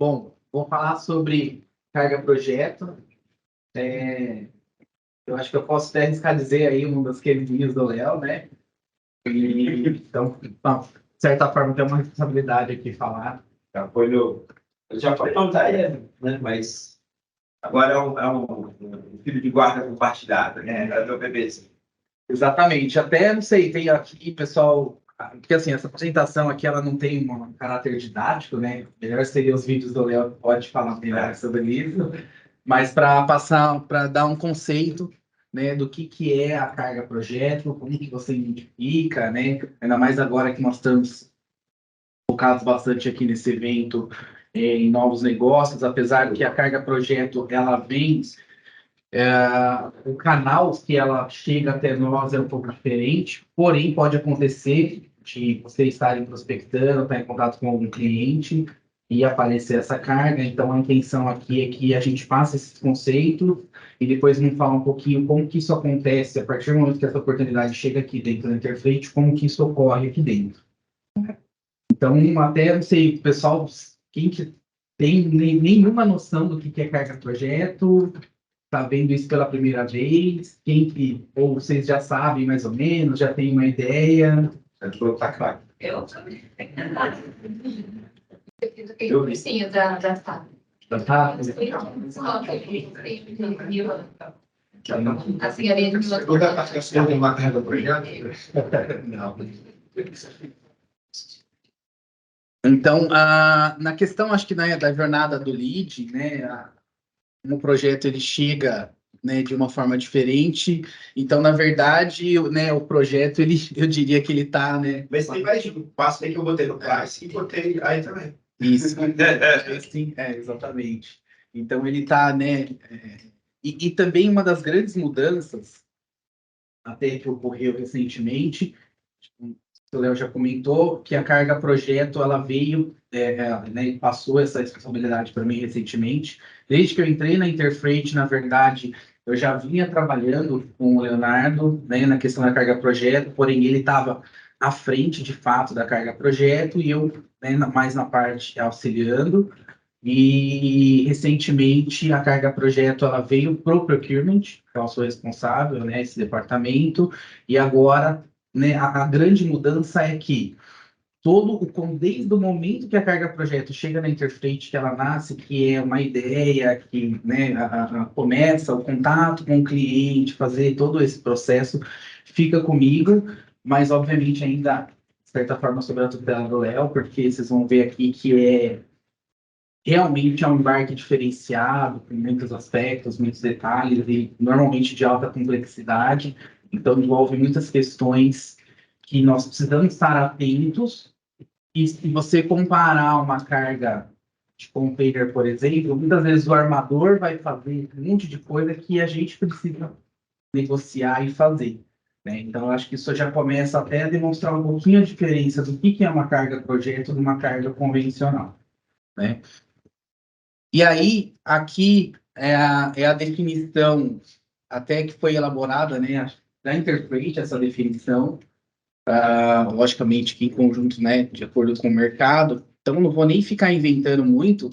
Bom, vou falar sobre carga projeto. Eu acho que eu posso até arriscar dizer aí um dos queridinhos do Léo, né? Então, de certa forma, tem uma responsabilidade aqui falar. Já foi não tá aí, né? Mas agora é um filho de guarda compartilhado, né? É meu bebezinho. Exatamente. Até, não sei, tem aqui, pessoal... Porque, assim, essa apresentação aqui, ela não tem um caráter didático, né? Melhor seria os vídeos do Léo, que pode falar melhor sobre isso. Mas para dar um conceito, né, do que é a carga projeto, como que você identifica, né? Ainda mais agora que nós estamos focados bastante aqui nesse evento em novos negócios, apesar que a carga projeto ela vem, o canal que ela chega até nós é um pouco diferente, porém pode acontecer de você estar prospectando, estar em contato com algum cliente e aparecer essa carga. Então a intenção aqui é que a gente faça esse conceito e depois vamos falar um pouquinho como que isso acontece a partir do momento que essa oportunidade chega aqui dentro da Interfreight, como que isso ocorre aqui dentro. Então, até não sei, pessoal, quem que tem nenhuma noção do que é carga projeto, está vendo isso pela primeira vez, ou vocês já sabem mais ou menos, já tem uma ideia? Tá claro. Eu também. Eu fiz aquele cursinho da TAP. Da TAP? Assim, a linha de piloto. Toda a participação tem uma carga projeto? Não. Então, na questão, acho que da jornada do lead, né, no projeto ele chega, né, de uma forma diferente. Então, na verdade, né, o projeto, eu diria que ele está, né... Mas tem mais de um passo aí que eu botei no price e botei aí também. Isso, sim, exatamente. Então, ele está, né... E também uma das grandes mudanças, até que ocorreu recentemente, o Léo já comentou, que a carga projeto, ela veio, né, passou essa responsabilidade para mim recentemente. Desde que eu entrei na Interfreight, na verdade, eu já vinha trabalhando com o Leonardo, né, na questão da carga projeto, porém ele estava à frente, de fato, da carga projeto, e eu, né, mais na parte auxiliando. E recentemente a carga projeto ela veio para o procurement, eu sou responsável, né, esse departamento, e agora, né, a grande mudança é que desde o momento que a carga projeto chega na Interfreight, que ela nasce, que é uma ideia, que, né, começa o contato com o cliente, fazer todo esse processo, fica comigo, mas obviamente ainda, de certa forma, sob a tutela do Léo, porque vocês vão ver aqui que realmente é um embarque diferenciado, com muitos aspectos, muitos detalhes e normalmente de alta complexidade. Então, envolve muitas questões que nós precisamos estar atentos. E se você comparar uma carga de container, por exemplo, muitas vezes o armador vai fazer um monte de coisa que a gente precisa negociar e fazer, né? Então, eu acho que isso já começa até a demonstrar um pouquinho a diferença do que é uma carga projeto de uma carga convencional, né? E aí, aqui é a definição, até que foi elaborada, né, da Interfreight, essa definição, logicamente que em conjunto, né, de acordo com o mercado. Então, não vou nem ficar inventando muito,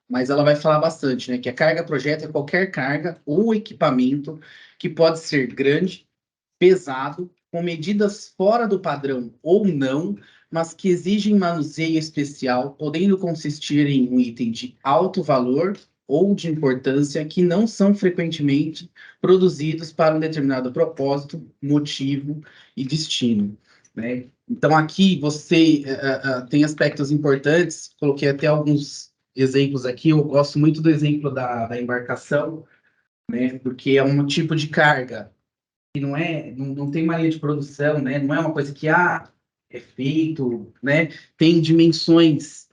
mas ela vai falar bastante, né, que a carga projeto é qualquer carga ou equipamento que pode ser grande, pesado, com medidas fora do padrão ou não, mas que exigem manuseio especial, podendo consistir em um item de alto valor ou de importância que não são frequentemente produzidos para um determinado propósito, motivo e destino, né? Então, aqui você tem aspectos importantes, coloquei até alguns exemplos aqui, eu gosto muito do exemplo da embarcação, né? Porque é um tipo de carga que não tem uma linha de produção, né? Não é uma coisa que é feito, né? Tem dimensões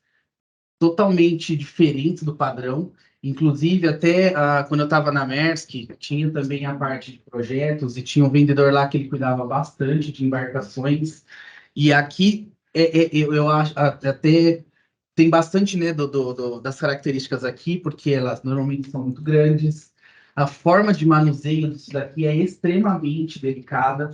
totalmente diferentes do padrão. Inclusive, até quando eu estava na Maersk, tinha também a parte de projetos e tinha um vendedor lá que ele cuidava bastante de embarcações. E aqui eu acho até tem bastante, né, das características aqui, porque elas normalmente são muito grandes. A forma de manuseio disso daqui é extremamente delicada,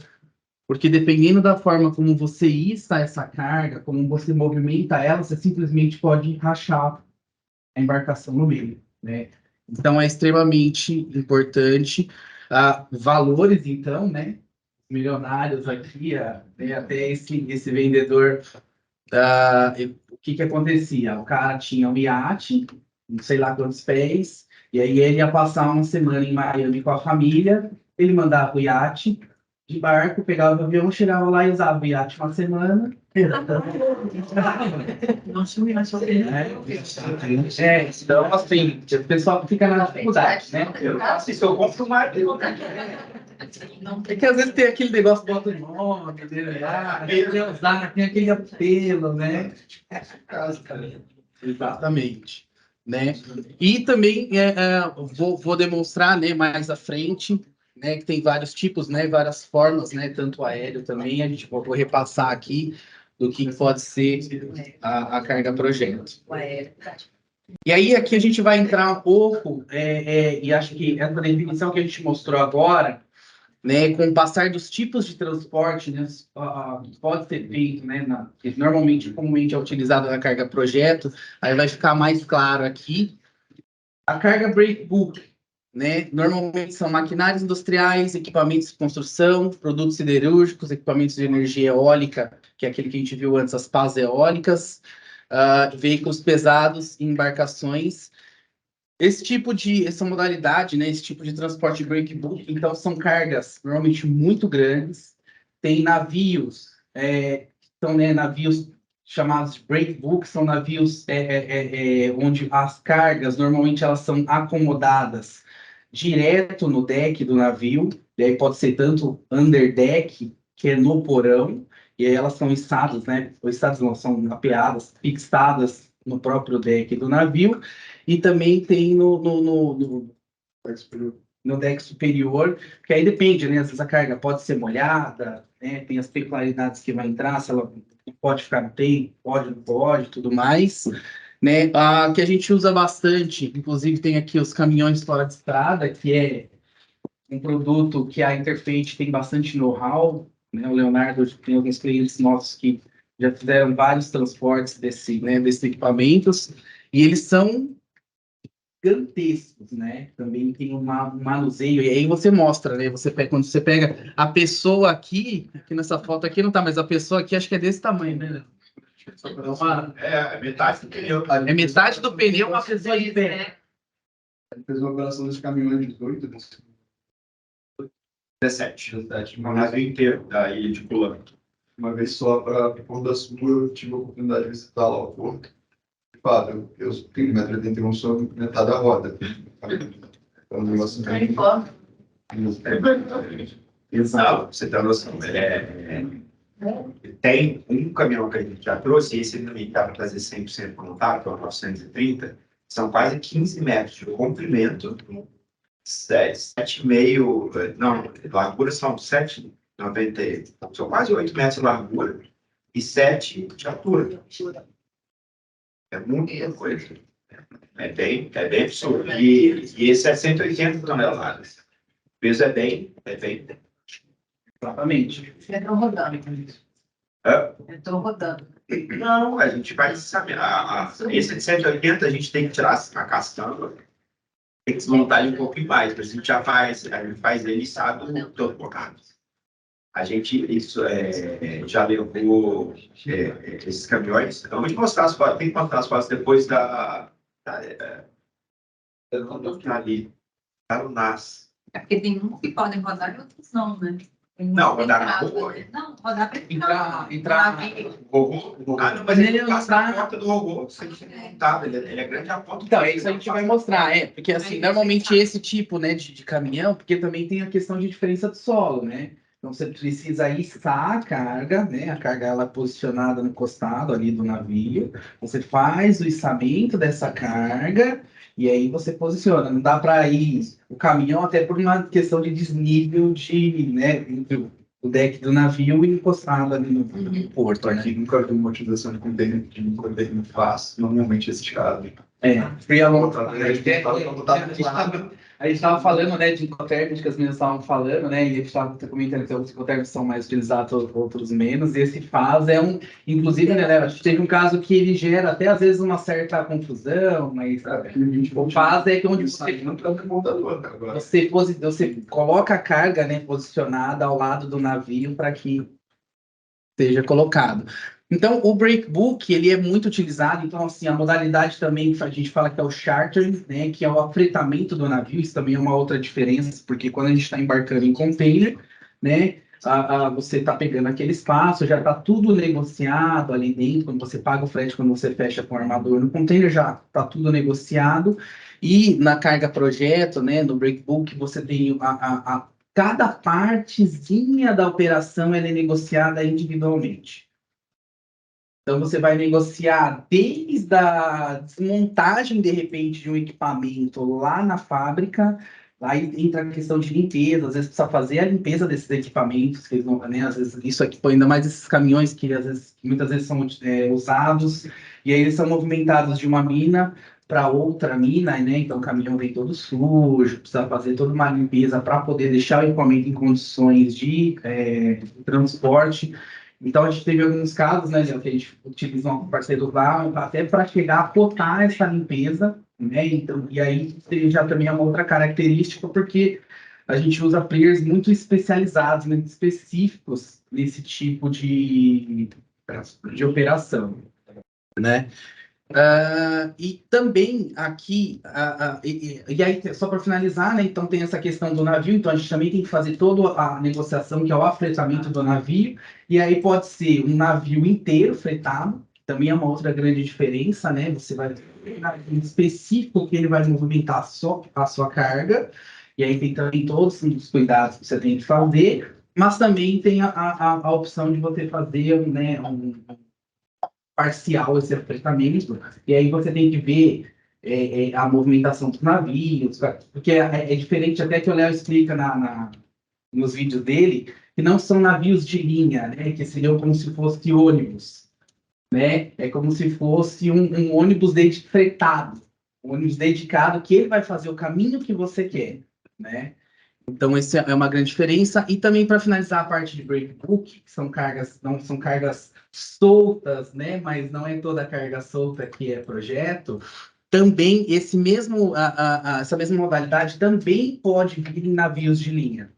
porque dependendo da forma como você issa essa carga, como você movimenta ela, você simplesmente pode rachar a embarcação no meio, né? Então, é extremamente importante. Valores, então, né? Milionários aqui, né? Até esse vendedor, o que acontecia? O cara tinha um iate, não sei lá quantos pés, e aí ele ia passar uma semana em Miami com a família, ele mandava o iate de barco, pegava o avião, chegava lá e usava o iate uma semana. Então, assim, o pessoal fica na dificuldade, né? Se eu compro uma. É que às vezes tem aquele negócio, bota o nome, tem aquele apelo, né? Exatamente, né? E também vou demonstrar, né, mais à frente, né, que tem vários tipos, né, várias formas, né, tanto aéreo também, a gente vou repassar aqui do que pode ser a carga projeto. E aí aqui a gente vai entrar um pouco, e acho que essa definição que a gente mostrou agora, né, com o passar dos tipos de transporte, né, pode ser feito, né, que normalmente, comumente é utilizado na carga projeto, aí vai ficar mais claro aqui. A carga breakbulk, né, normalmente são maquinários industriais, equipamentos de construção, produtos siderúrgicos, equipamentos de energia eólica, que é aquele que a gente viu antes, as pás eólicas, veículos pesados e embarcações. Essa modalidade, né, esse tipo de transporte breakbulk, então são cargas normalmente muito grandes. Tem navios, são, né, navios chamados de breakbulk, são navios onde as cargas normalmente elas são acomodadas direto no deck do navio, e aí pode ser tanto underdeck, que é no porão, e aí elas são içadas, né, ou içadas não, são apeadas, fixadas no próprio deck do navio, e também tem no deck superior, que aí depende, né? Às vezes a carga pode ser molhada, né? Tem as peculiaridades que vai entrar, se ela pode ficar no tempo, pode, não pode, tudo mais, né? Que a gente usa bastante, inclusive tem aqui os caminhões fora de estrada, que é um produto que a Interface tem bastante know-how, né? O Leonardo tem alguns clientes nossos que já fizeram vários transportes desses equipamentos, e eles são gigantescos, né? Também tem um manuseio, e aí você mostra, né? Quando você pega a pessoa aqui nessa foto aqui não tá, mas a pessoa aqui acho que é desse tamanho, né? Metade do pneu. É metade do pneu, uma pessoa de pé. Fez uma operação dos caminhões 18, 17. Um navio inteiro da ilha de Pula. uma vez só para Porto da Sul, eu tive a oportunidade de visitar lá o porto. De fato, eu tenho 1,81 m, sou metade da roda. Então, um negócio bem... Exato, você tem noção. Tem um caminhão que a gente já trouxe, esse também dá para trazer 100% contato, que é o 930, são quase 15 metros de comprimento, 7,5, não, largura são 7,90, são quase 8 metros de largura e 7 de altura. É muita coisa. É bem absurdo. E esse é 180 toneladas. O peso é bem. Exatamente. Estou rodando. Estou rodando. Não, a gente vai saber. Esse de 180 a gente tem que tirar a castanha, tem que desmontar ele um pouquinho mais, mas a gente faz ele sábado todo bocado. A gente já levou esses caminhões. Então, eu vou te mostrar as fotos, tem que mostrar as fotos depois ali, tá no NAS. É porque tem uns que podem rodar e outros não, né? Não, rodar na rua? Não, rodar para Entrar. Robô? Não, mas ele passa na porta do robô, sem ser montado, ele é grande a ponta. Então, isso a gente vai mostrar, porque assim, normalmente esse tipo, né, de caminhão, porque também tem a questão de diferença do solo, né? Então você precisa içar a carga, né? A carga ela é posicionada no costado ali do navio. Você faz o içamento dessa carga e aí você posiciona. Não dá para ir o caminhão até por uma questão de desnível entre o deck do navio e encostado ali no porto, né? Aqui nunca vi uma utilização de container fácil, normalmente esticado. Free along. Tá. A gente estava falando, né, de incoterms, que as meninas estavam falando, né, e a gente estava comentando que os incoterms são mais utilizados, outros menos, e esse faz inclusive, né, Léo, a gente teve um caso que ele gera até, às vezes, uma certa confusão, mas o faz é que onde você coloca a carga, né, posicionada ao lado do navio para que seja colocado. Então, o breakbook, ele é muito utilizado, então, assim, a modalidade também, a gente fala que é o chartering, né, que é o afretamento do navio, isso também é uma outra diferença, porque quando a gente está embarcando em container, né, você está pegando aquele espaço, já está tudo negociado ali dentro, quando você paga o frete, quando você fecha com o armador no container, já está tudo negociado, e na carga projeto, né, no breakbook, você tem cada partezinha da operação ela é negociada individualmente. Então, você vai negociar desde a desmontagem, de repente, de um equipamento lá na fábrica, aí entra a questão de limpeza, às vezes precisa fazer a limpeza desses equipamentos, que eles não, né, às vezes isso aqui, ainda mais esses caminhões que muitas vezes são usados, e aí eles são movimentados de uma mina para outra mina, né? Então o caminhão vem todo sujo, precisa fazer toda uma limpeza para poder deixar o equipamento em condições de transporte. Então, a gente teve alguns casos, né, que a gente utiliza um parceiro lá, até para chegar a cotar essa limpeza, né, então, e aí já também é uma outra característica, porque a gente usa players muito especializados, muito específicos nesse tipo de operação, né. E também aqui, e aí, só para finalizar, né? Então tem essa questão do navio, então a gente também tem que fazer toda a negociação, que é o afretamento do navio, e aí pode ser um navio inteiro fretado, que também é uma outra grande diferença, né? Você vai ter um navio específico que ele vai movimentar só a sua carga, e aí tem também todos os cuidados que você tem que fazer, mas também tem a opção de você fazer, né, parcial esse afetamento, e aí você tem que ver a movimentação dos navios, porque é diferente até que o Léo explica nos vídeos dele, que não são navios de linha, né, que seriam como se fosse ônibus, né, é como se fosse um ônibus fretado, um ônibus dedicado que ele vai fazer o caminho que você quer, né. Então, essa é uma grande diferença. E também, para finalizar a parte de breakbook, que são cargas, não são cargas soltas, né? Mas não é toda carga solta que é projeto. Também essa mesma modalidade também pode vir em navios de linha.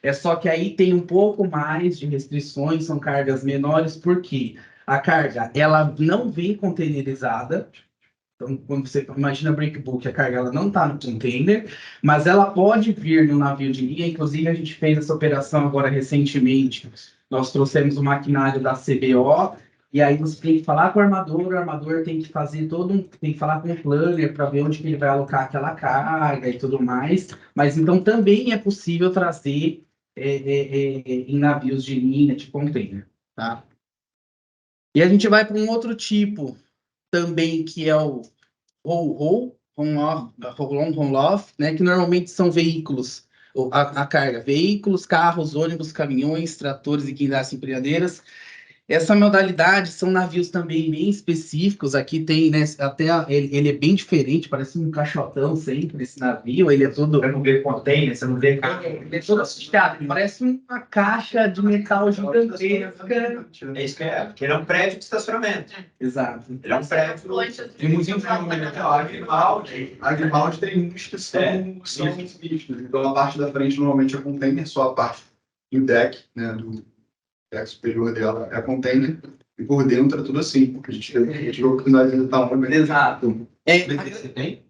É só que aí tem um pouco mais de restrições, são cargas menores, porque a carga ela não vem containerizada. Então, quando você imagina breakbook, a carga ela não está no container, mas ela pode vir no navio de linha. Inclusive, a gente fez essa operação agora recentemente. Nós trouxemos o maquinário da CBO, e aí você tem que falar com o armador tem que fazer tem que falar com o planner para ver onde que ele vai alocar aquela carga e tudo mais. Mas então também é possível trazer em navios de linha, de container, tá? E a gente vai para um outro tipo também, que é o roll-on, né, que normalmente são veículos, a carga, veículos, carros, ônibus, caminhões, tratores e guindastes empilhadeiras. Essa modalidade são navios também bem específicos. Aqui tem, né, até ele é bem diferente, parece um caixotão sempre esse navio. Ele é todo. Você não vê container, você não vê carro. Ele é todo assustado, parece uma caixa de metal gigantesca. É isso que é, porque ele é um prédio de estacionamento. Exato. Ele é um prédio. Tem muito a Grimaldi tem uns que são mistos. Então, a parte da frente normalmente é container, só a parte do deck, né, do deck superior dela é container, e por dentro é tudo assim, porque a gente teve a oportunidade de visitar um. Exato. PVC tem?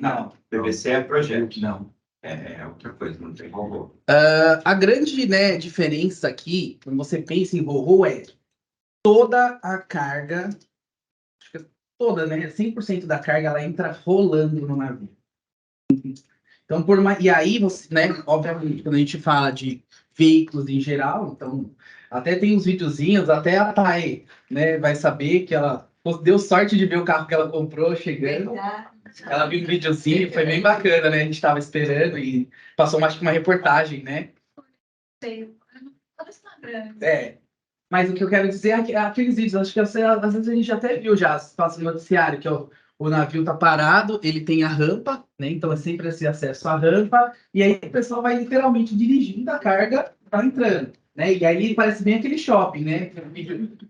Não. PVC é projeto. Não. É outra coisa, não tem robô. A grande, né, diferença aqui, quando você pensa em roll, é toda a carga, acho que toda, né, 100% da carga, ela entra rolando no navio. Então, e aí, você, né, obviamente, quando a gente fala de veículos em geral, então, até tem uns videozinhos, até a Thay, né, vai saber que ela deu sorte de ver o carro que ela comprou chegando. Ela viu um videozinho, foi bem bacana, né? A gente estava esperando e passou mais que uma reportagem, né? Mas o que eu quero dizer é que aqueles vídeos, acho que às vezes a gente até viu já, passa no noticiário, que é o o navio tá parado, ele tem a rampa, né? Então é sempre esse acesso à rampa, e aí o pessoal vai literalmente dirigindo a carga, tá entrando, né? E aí parece bem aquele shopping, né?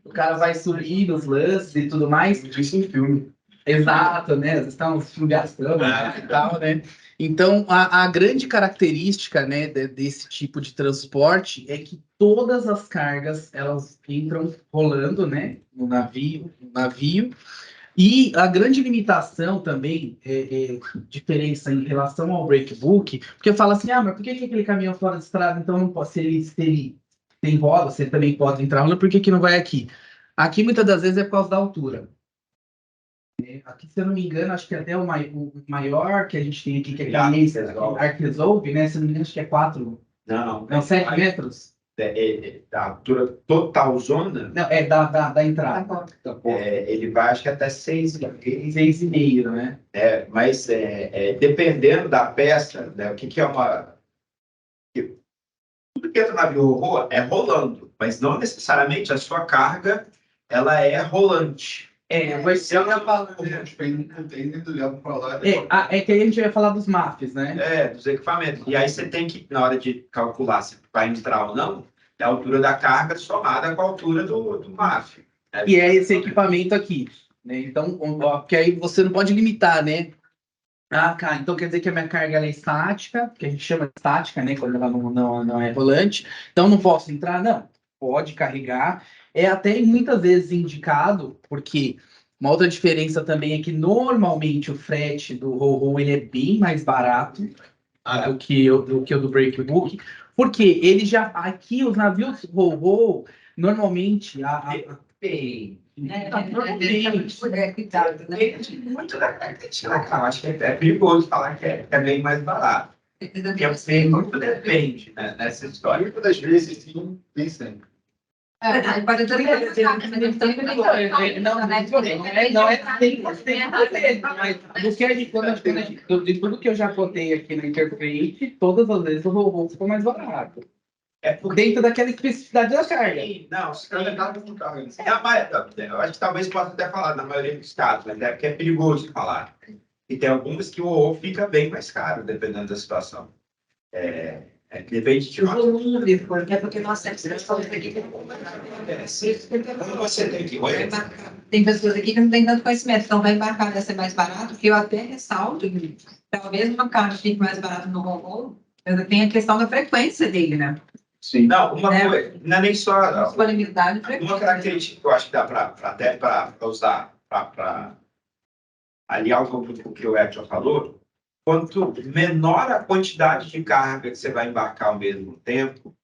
O cara vai subir nos lances e tudo mais. Isso em filme. Exato, né? Vocês estão gastando e tal, né? Então, a grande característica, né, desse tipo de transporte é que todas as cargas elas entram rolando, né, no navio. E a grande limitação também, diferença em relação ao breakbook, porque fala assim, ah, mas por que aquele caminhão fora de estrada, então não pode, se ele tem roda, você também pode entrar rolando, por que que não vai aqui? Aqui, muitas das vezes, é por causa da altura. Aqui, se eu não me engano, acho que até o maior que a gente tem aqui, que é aquele Arc Resolve, né? Se eu não me engano, acho que é 4, não, 7 metros. Da altura total zona, Não, é da entrada. ele vai, acho que até 6. 6,5, né? Mas dependendo da peça, né, o que é uma... Tudo que entra na navio é rolando, mas não necessariamente a sua carga ela é rolante. Vai ser Eu ia falar, tipo, em um container, leva pra lá. é que aí a gente vai falar dos MAFs, né? Dos equipamentos. E aí você tem que, na hora de calcular se vai entrar ou não, é a altura da carga somada com a altura do MAF. E é esse equipamento aqui, né? Então, porque aí você não pode limitar, né? Ah, cara, então quer dizer que a minha carga ela é estática, que a gente chama de estática, né? Quando ela não é rolante. Então não posso entrar? Não, pode carregar. É até muitas vezes indicado, porque uma outra diferença também é que normalmente o frete do Ro-Ro ele é bem mais barato do que o do Breakbook, porque ele já. Aqui os navios Ro-Ro, normalmente. Cuidado, né? Depende muito da característica, cara. Acho que é perigoso falar que é bem mais barato. Porque muito depende, né, nessa história. Muitas das vezes, sim, nem sempre. Pode ter Não é 100%, mas do que a gente, de tudo que eu já botei aqui na interface, todas as vezes o Ro-Ro ficou mais barato. Dentro daquela especificidade da carga. Não, se Cada carro com carro. eu acho que talvez possa até falar na maioria dos casos, mas é porque é perigoso falar. E tem algumas que o Ro-Ro fica bem mais caro, dependendo da situação. Depende de porque nós temos pessoas aqui que Quando você tem que tem pessoas aqui que não têm tanto conhecimento, então vai embarcar, vai ser mais barato, que eu até ressalto, talvez uma carga fique mais barato no Ro-Ro, mas tem a questão da frequência dele, né? Sim. Não, uma coisa, não é nem só. Disponibilidade e Uma frequência. característica que eu acho que dá para usar, para aliar um pouco com o que o Edson falou, quanto menor a quantidade de carga que você vai embarcar ao mesmo tempo,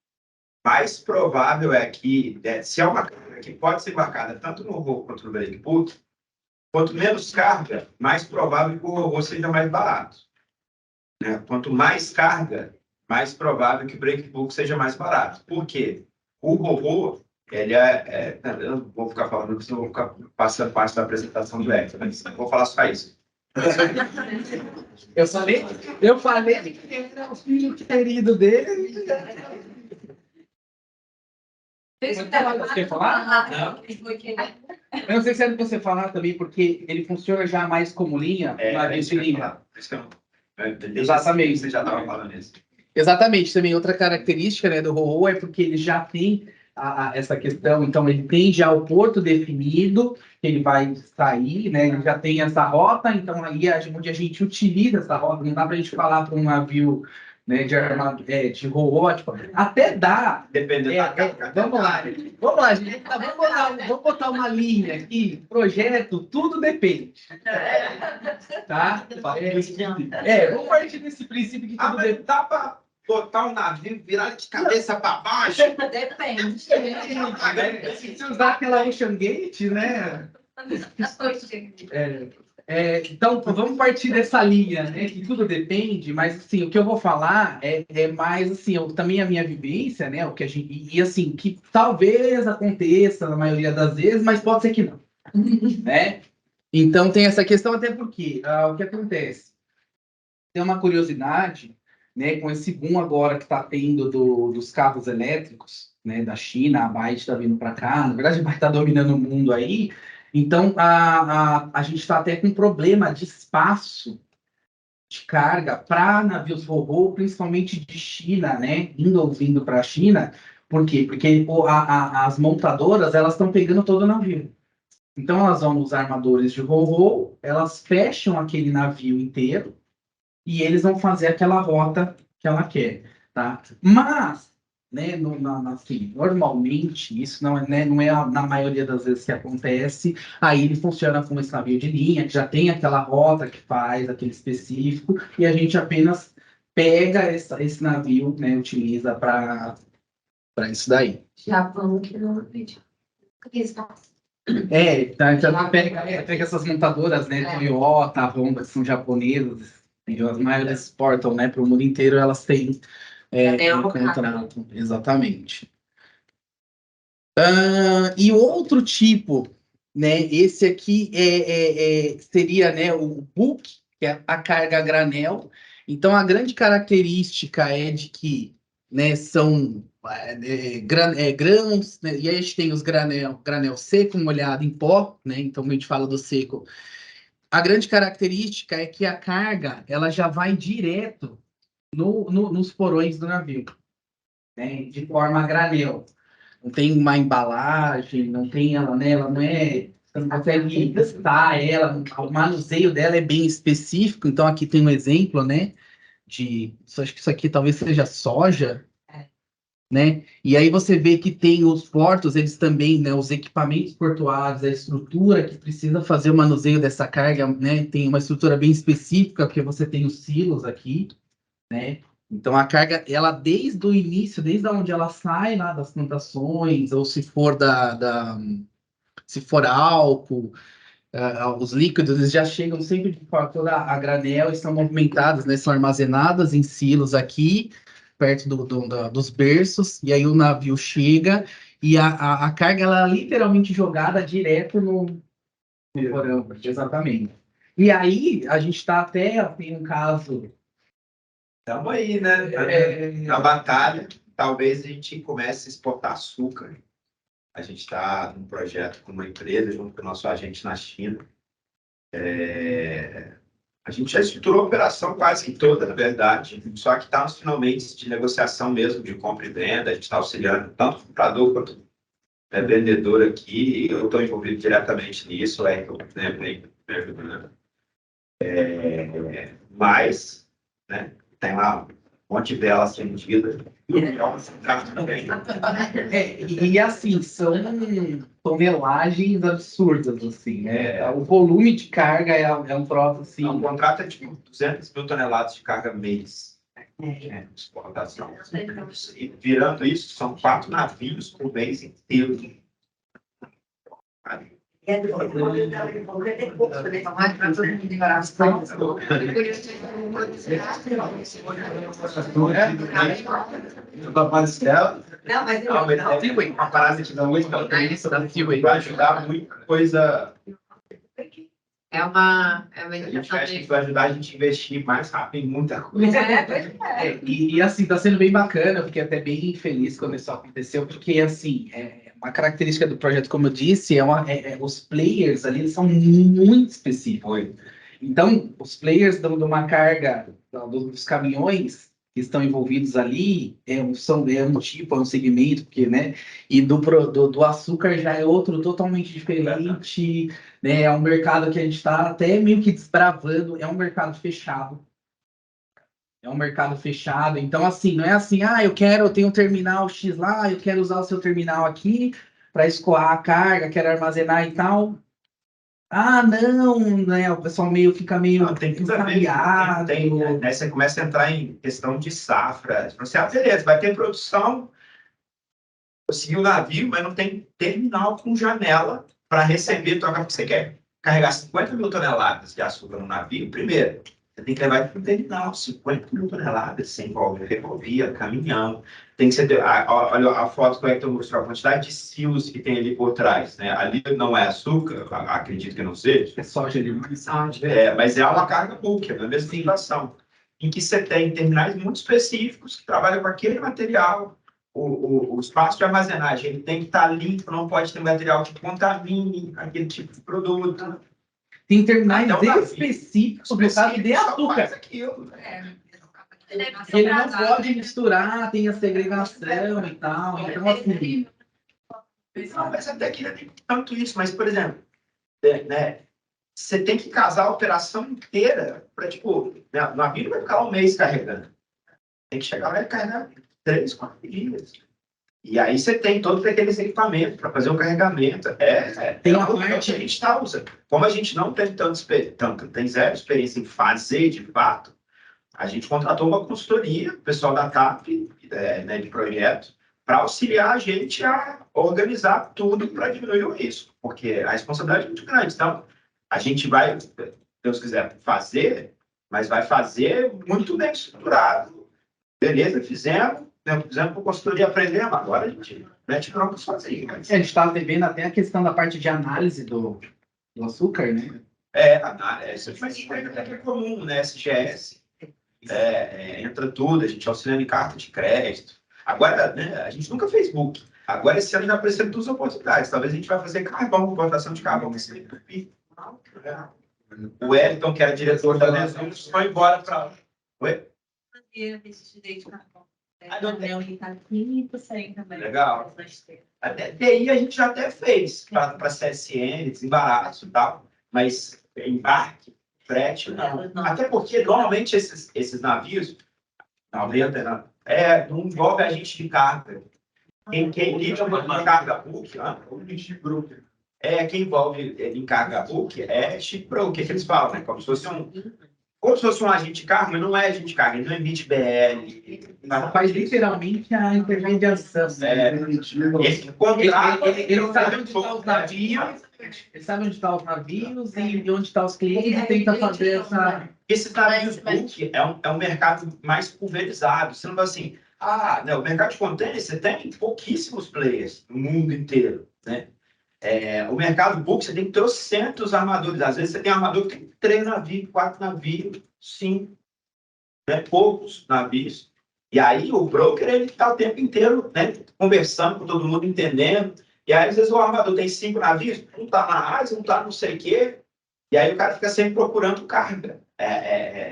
mais provável é que, se é uma carga que pode ser embarcada tanto no Ro-Ro quanto no breakbook, quanto menos carga, mais provável que o Ro-Ro seja mais barato. Né? Quanto mais carga, mais provável que o breakbook seja mais barato. Por quê? O Ro-Ro, ele eu não vou ficar falando, porque senão eu vou ficar passando parte da apresentação do Hector, mas eu vou falar só isso. Eu falei que era o filho querido dele. Quer falar? Eu não sei se é do você falar também, porque ele funciona já mais como linha, navio de linha. Exatamente. Você já estava falando isso. Exatamente, também outra característica, né, do Ro-Ro é porque ele já tem essa questão, então ele tem já o porto definido, que ele vai sair, né, ele já tem essa rota, então aí onde a gente utiliza essa rota, não dá para a gente falar para um navio, né, de Ro-Ro, tipo, até dá. Dependendo da carga. Vamos lá, gente, vamos botar uma linha aqui, projeto, tudo depende. Tá? Vamos partir desse princípio que tudo depende. Dá para botar um navio virar de cabeça para baixo? Depende. Se usar aquela Ocean Gate, né? Então, vamos partir dessa linha, né? Que tudo depende, mas assim, o que eu vou falar é mais assim, também a minha vivência, né? O que a gente, e assim, que talvez aconteça na maioria das vezes, mas pode ser que não, né? Então tem essa questão, até porque o que acontece? Tem uma curiosidade, né? Com esse boom agora que está tendo dos carros elétricos, né? Da China, a BYD está vindo para cá, na verdade, vai estar dominando o mundo aí. Então, a gente está até com problema de espaço de carga para navios ro-ro, principalmente de China, né? Indo ou vindo para a China. Por quê? Porque as montadoras, elas estão pegando todo o navio. Então, elas vão nos armadores de ro-ro, elas fecham aquele navio inteiro e eles vão fazer aquela rota que ela quer, tá? Mas, né, assim, normalmente, isso não é, né, não é na maioria das vezes que acontece, aí ele funciona como esse navio de linha, que já tem aquela rota que faz, aquele específico, e a gente apenas pega esse navio, né, utiliza para isso daí. Japão que não pediu. Então pega essas montadoras, né, Toyota, Honda, que são japonesas, e as maiores exportam, né, para o mundo inteiro, elas têm um contrato, exatamente. E outro tipo, né, esse aqui seria, né, o bulk, que é a carga a granel. Então, a grande característica é de que, né, são grãos, né, e aí a gente tem os granel seco, molhado em pó, né, então a gente fala do seco. A grande característica é que a carga, ela já vai direto nos porões do navio, né, de forma a granel. Não tem uma embalagem, não tem ela, né? Ela não é. Você não consegue testar ela, o manuseio dela é bem específico. Então, aqui tem um exemplo, né? Acho que isso aqui talvez seja soja, né? E aí você vê que tem os portos, eles também, né? Os equipamentos portuários, a estrutura que precisa fazer o manuseio dessa carga, né? Tem uma estrutura bem específica, porque você tem os silos aqui, né? Então a carga, ela desde o início, desde onde ela sai lá das plantações, ou se for se for álcool, os líquidos, eles já chegam sempre de forma toda a granel, estão movimentados, né? São armazenadas em silos aqui, perto dos berços, e aí o navio chega e a carga ela é literalmente jogada direto no porão, exatamente. E aí a gente está até, tem um caso. Estamos aí, né? Na batalha, talvez a gente comece a exportar açúcar. A gente está num projeto com uma empresa, junto com o nosso agente na China. A gente já estruturou a operação quase toda, na verdade, só que está nos finalmente de negociação mesmo, de compra e venda. A gente está auxiliando tanto o comprador quanto o vendedor aqui. Eu estou envolvido diretamente nisso, né, me ajudando. Mas, né, tem lá um monte de vela acendida. E assim, são tonelagens absurdas, assim, né? O volume de carga é um troço assim. O contrato é tipo 200 mil toneladas de carga mês. Exportação. E virando isso, são 4 navios por mês inteiro. Da parte dela, Não, mas Não, mas uma parada que dá muito vai ajudar muita coisa. é uma A gente indicação acha que isso vai ajudar a gente a investir mais rápido em muita coisa. E assim, tá sendo bem bacana, eu fiquei até bem feliz quando isso aconteceu, porque assim, uma característica do projeto, como eu disse, os players ali eles são muito específicos. Então, os players dão uma carga dos caminhões que estão envolvidos ali, é um tipo, é um segmento, porque, né? E do açúcar já é outro totalmente diferente, né? É um mercado que a gente está até meio que desbravando, é um mercado fechado. É um mercado fechado, então assim, não é assim, eu tenho um terminal X lá, eu quero usar o seu terminal aqui para escoar a carga, quero armazenar e tal. Não, né? O pessoal fica meio Não, tem tudo a ver. Né? Aí você começa a entrar em questão de safra. Você, beleza, vai ter produção, conseguir o navio, mas não tem terminal com janela para receber tua carga. Você quer carregar 50 mil toneladas de açúcar no navio, primeiro, você tem que levar para o terminal, 50 mil toneladas, sem envolve ferrovia, caminhão. Tem que ser. Olha a foto que o Hector mostrou, a quantidade de silos que tem ali por trás. Né? Ali não é açúcar, acredito que não seja. É soja ali. Mas é uma carga bulk, é a mesma situação. Em que você tem terminais muito específicos que trabalham com aquele material. o espaço de armazenagem ele tem que estar limpo, não pode ter material que contamine aquele tipo de produto. Tem terminais Até o navio. específicos no caso de Só açúcar. faz aquilo. Ele não pode misturar, tem a segregação e tal. Então, assim, Não, mas até que não tem tanto isso. Mas, por exemplo, né, você tem que casar a operação inteira para, tipo, né, o navio não vai ficar um mês carregando. Tem que chegar lá e carregar 3, 4 dias. E aí você tem todos aqueles equipamentos para fazer o carregamento. Tem uma o parte- que a gente está usando. Como a gente não tem tem zero experiência em fazer de fato, a gente contratou uma consultoria, o pessoal da TAP, né, de projeto, para auxiliar a gente a organizar tudo para diminuir o risco, porque a responsabilidade é muito grande. Então, a gente vai, se Deus quiser, fazer, mas vai fazer muito bem estruturado. Beleza, fizemos com consultoria, aprendemos, agora a gente mete bronca sozinho. Mas... a gente estava vendo até a questão da parte de análise do açúcar, né? Isso até que é comum, né? SGS, entra tudo, a gente auxilia em carta de crédito. Agora, né, a gente nunca fez book. Agora, esse ano já apareceram 2 oportunidades. Talvez a gente vai fazer carvão, importação de carvão. O Wellington, que era diretor da Nesus, foi embora para... Oi? Legal. Até TI a gente já até fez para CSN, desembaraço e tal, mas embarque, frete, não. Até porque, normalmente, esses navios, 90, não envolve agente de carga. Quem lida com carga book, quem envolve em carga book é shipbroker, que eles falam, né? Como se fosse um agente de carga, mas não é agente de carga, ele não emite BL. Faz literalmente a intermediação. Né? Esse contrato, Ele sabe onde estão os navios, ele sabe onde estão os navios e onde estão os clientes e tenta fazer essa... Esse navios book é um mercado mais pulverizado. Você não vai assim, né, o mercado de container, você tem pouquíssimos players no mundo inteiro, né? O mercado book, você tem trocentos armadores. Às vezes você tem armador que tem 3 navios, 4 navios, 5, né, poucos navios. E aí o broker, ele está o tempo inteiro, né, conversando com todo mundo, entendendo. E aí, às vezes, o armador tem 5 navios, um está na Ásia, um está não sei o quê. E aí o cara fica sempre procurando carga.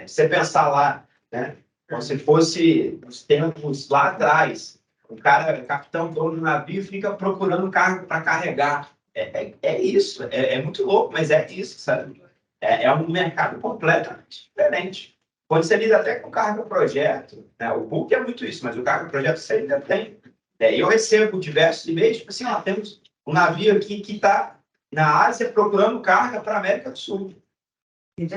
Você pensar lá, né, como se fosse os tempos lá atrás. O cara, capitão, dono do navio, fica procurando carga para carregar. Isso, é muito louco, mas é isso, sabe? É um mercado completamente diferente. Quando você lida até com carga projeto, né, o book é muito isso, mas o carga projeto você ainda tem. Eu recebo diversos e-mails, tipo assim, temos um navio aqui que está na Ásia procurando carga para a América do Sul. E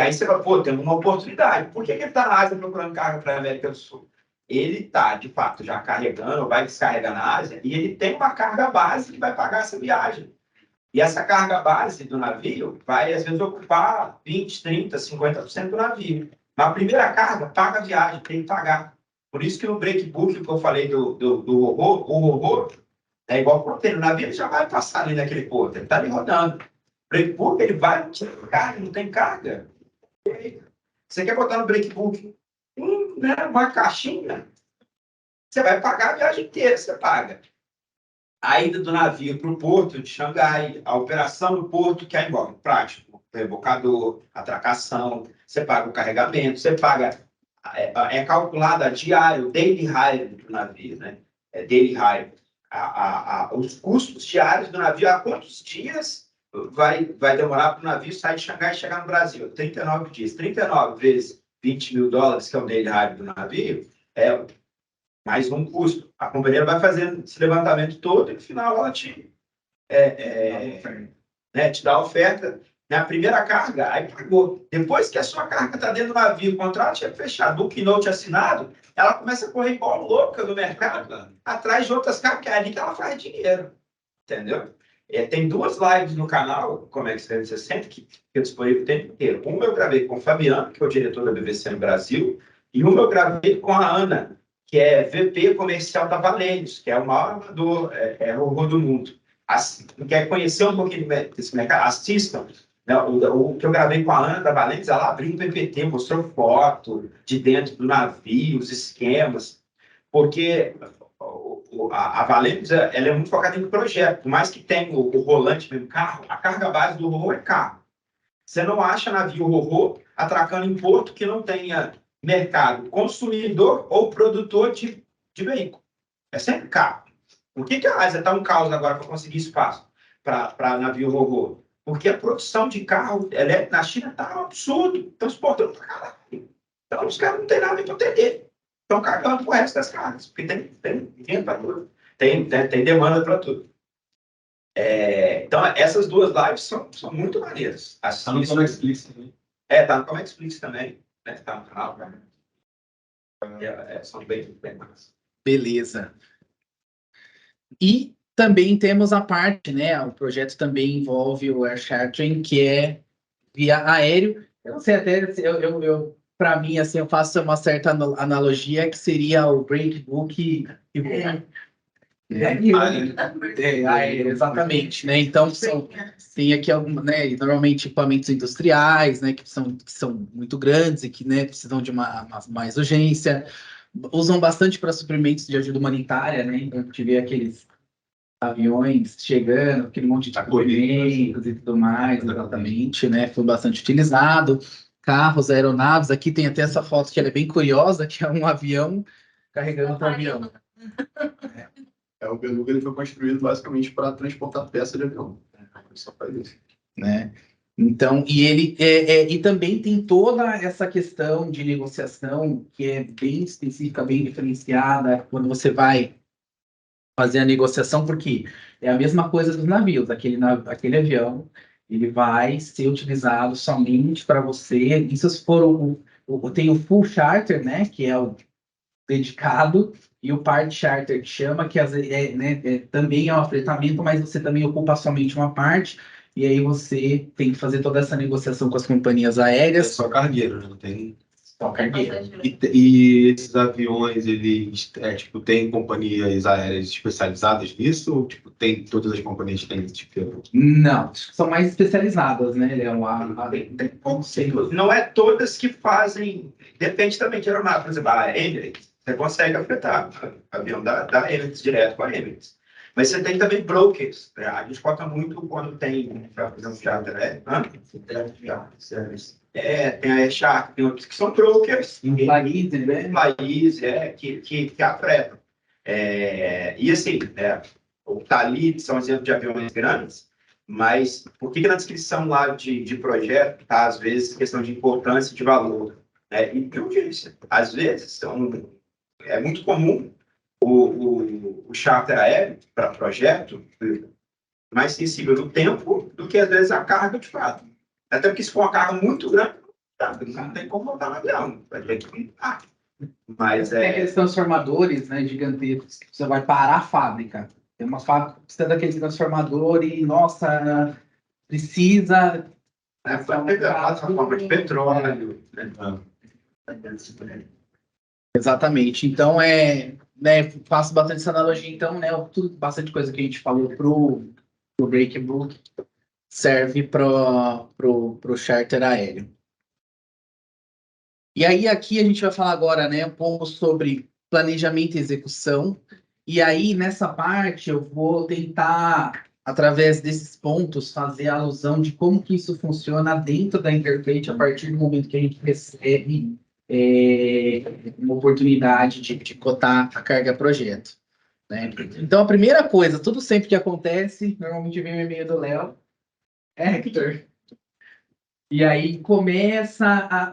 aí você vai, tem uma oportunidade. Por que ele está na Ásia procurando carga para a América do Sul? Ele está, de fato, já carregando, vai descarregar na Ásia, e ele tem uma carga base que vai pagar essa viagem. E essa carga base do navio vai, às vezes, ocupar 20%, 30%, 50% do navio. Na primeira carga, paga a viagem, tem que pagar. Por isso que no breakbook que eu falei do horror, o horror é igual container. O navio já vai passar ali naquele porto, ele está ali rodando. Breakbook, ele vai tirar carga, não tem carga. Você quer botar no breakbook uma caixinha, você vai pagar a viagem inteira, você paga. A ida do navio para o porto de Xangai, a operação no porto, que é igual, prático, rebocador, atracação, você paga o carregamento, você paga, calculada a diária, o daily hire do navio, né? Daily hire. Os custos diários do navio, há quantos dias vai demorar para o navio sair de Xangai e chegar no Brasil? 39 dias. 39 vezes $20 mil, que é o daily hire do navio, mais um custo. A companhia vai fazendo esse levantamento todo e no final ela te dá a oferta. Na primeira carga, aí pagou. Depois que a sua carga está dentro do navio, o contrato é fechado, o keynote assinado, ela começa a correr igual louca no mercado, atrás de outras cargas, que é ali que ela faz dinheiro. Entendeu? Tem 2 lives no canal, Comex 360, que fica disponível o tempo inteiro. Uma eu gravei com o Fabiano, que é o diretor da BBC no Brasil, e uma eu gravei com a Ana, que é VP comercial da Valenius, que é o maior armador, o horror do mundo. Quer conhecer um pouquinho desse mercado? Assistam. Né? O que eu gravei com a Ana da Valenius, ela abriu um PPT, mostrou foto de dentro do navio, os esquemas. Porque a Valentes, ela é muito focada em projeto. Por mais que tenha o rolante mesmo carro, a carga base do RoRo é carro. Você não acha navio RoRo atracando em porto que não tenha mercado consumidor ou produtor de veículo. É sempre carro. Por que a Ásia está um caos agora para conseguir espaço para navio RoRo? Porque a produção de carro elétrico na China está um absurdo. Estão exportando para caralho. Então, os caras não têm nada para entender. Estão carregando o resto das cargas. Porque tem dinheiro para tudo. Tem demanda para tudo. Então, essas duas lives são muito maneiras. Tá no Comexplix também. Tá no Comexplix também. Né? Tá no canal. São bem massa. Beleza. E também temos a parte, né? O projeto também envolve o Air Chartering, que é via aéreo. Eu não sei até, para mim, assim, eu faço uma certa analogia que seria o Breakbook e exatamente, né? Então, tem aqui alguma, né? Normalmente equipamentos industriais, né? Que são muito grandes e que, né, precisam de mais urgência. Usam bastante para suprimentos de ajuda humanitária, né? Então, a gente vê aqueles aviões chegando, aquele monte de acolhimentos e tudo mais, exatamente, né? Foi bastante utilizado. Carros, aeronaves, aqui tem até essa foto que ela é bem curiosa, que é um avião carregando outro avião. O Beluga ele foi construído basicamente para transportar peça de avião. Só faz isso. Né? Então, e também tem toda essa questão de negociação que é bem específica, bem diferenciada quando você vai fazer a negociação, porque é a mesma coisa dos navios, aquele avião, ele vai ser utilizado somente para você, isso se for tem o full charter, né, que é o dedicado, e o part charter, que chama, que também é um fretamento, mas você também ocupa somente uma parte, e aí você tem que fazer toda essa negociação com as companhias É aéreas. só cargueiro, né? Não tem. Só cargueiro. E esses aviões, eles tem companhias aéreas especializadas nisso? Ou tem todas as companhias têm esse tipo de... Não, são mais especializadas, né, Léo? Não é todas que fazem, depende também de aeronave. Por exemplo, a Emirates, você consegue afetar avião da Emirates direto com a Emirates. Mas você tem também brokers, né? A gente cota muito quando tem, para fazer um charter, tem a Air Charter, tem outros que são brokers. Em países, né? Em país, que afetam. E assim, o Thalys são exemplos de aviões grandes, mas por que na descrição lá de projeto está, às vezes, questão de importância e de valor? E de urgência. Às vezes, é muito comum o charter aéreo para projeto mais sensível no tempo do que, às vezes, a carga de fato. Até porque se for uma carga muito grande, não tem como botar no avião. Vai ter que... Mas tem aqueles transformadores, né, gigantescos. Você vai parar a fábrica. Tem uma fábrica, precisa daquele transformador e, nossa, precisa... Vai pegar a forma de petróleo. Né? Exatamente. Então, né, faço bastante essa analogia. Então, né, bastante coisa que a gente falou pro Breakbook serve pro charter aéreo. E aí, aqui a gente vai falar agora, né, um pouco sobre planejamento e execução. E aí, nessa parte, eu vou tentar, através desses pontos, fazer a alusão de como que isso funciona dentro da Interplate a partir do momento que a gente recebe uma oportunidade de cotar a carga projeto. Né? Então, a primeira coisa, tudo sempre que acontece, normalmente vem o e-mail do Léo, Hector. E aí começa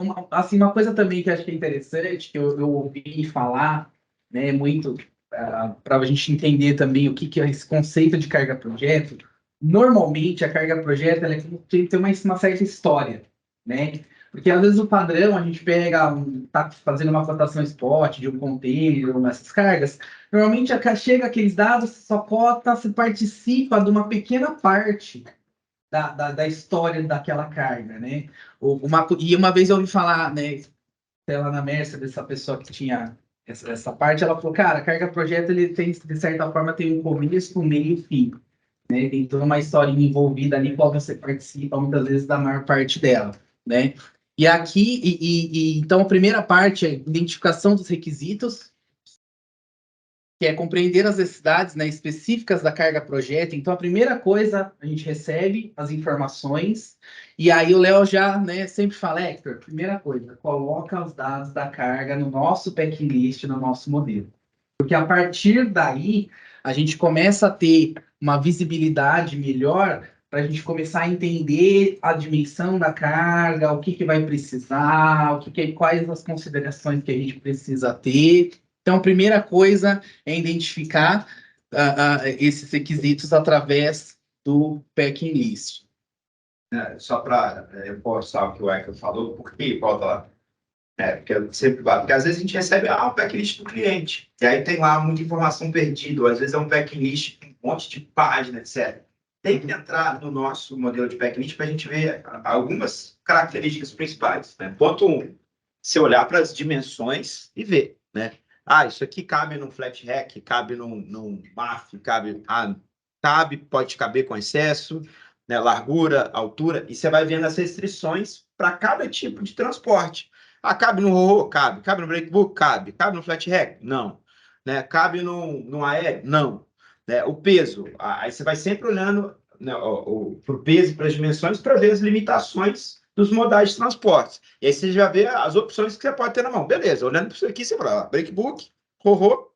uma coisa também que eu acho que é interessante, que eu ouvi falar, né, muito, para a gente entender também o que é esse conceito de carga-projeto. Normalmente, a carga-projeto tem uma certa história, né? Porque às vezes o padrão, a gente tá fazendo uma cotação spot de um container, essas cargas, normalmente chega aqueles dados, você só cota, você participa de uma pequena parte da história daquela carga, né? E uma vez eu ouvi falar, né, lá na Mercer, dessa pessoa que tinha essa parte, ela falou, cara, a carga projeto, ele tem, de certa forma, tem um começo, um meio e fim, né? Tem toda uma história envolvida ali, qual você participa, muitas vezes, da maior parte dela, né? E aqui, então, a primeira parte é a identificação dos requisitos, que é compreender as necessidades, né, específicas da carga projeto. Então, a primeira coisa, a gente recebe as informações, e aí o Léo já, né, sempre fala, Hector, primeira coisa, coloca os dados da carga no nosso packing list, no nosso modelo. Porque a partir daí, a gente começa a ter uma visibilidade melhor para a gente começar a entender a dimensão da carga, o que que vai precisar, quais as considerações que a gente precisa ter. Então, a primeira coisa é identificar esses requisitos através do packing list. Só para reforçar o que o Eker falou, por que volta lá? Porque eu sempre falo, porque às vezes a gente recebe o backlist do cliente, e aí tem lá muita informação perdida, ou às vezes é um backlist com um monte de página, etc. Tem que entrar no nosso modelo de backlist para a gente ver algumas características principais. Né? Ponto 1, você olhar para as dimensões e ver, né? Isso aqui cabe num flat rack, cabe num MAF, cabe, pode caber com excesso, né? Largura, altura, e você vai vendo as restrições para cada tipo de transporte. Cabe no ro-ro? Cabe no breakbook? Cabe no flat rack? Não. Né? Cabe no aéreo? Não. Né? O peso, aí você vai sempre olhando, né, para o peso e para as dimensões para ver as limitações dos modais de transporte. E aí você já vê as opções que você pode ter na mão. Beleza, olhando para isso aqui, você fala, breakbook, ro-ro,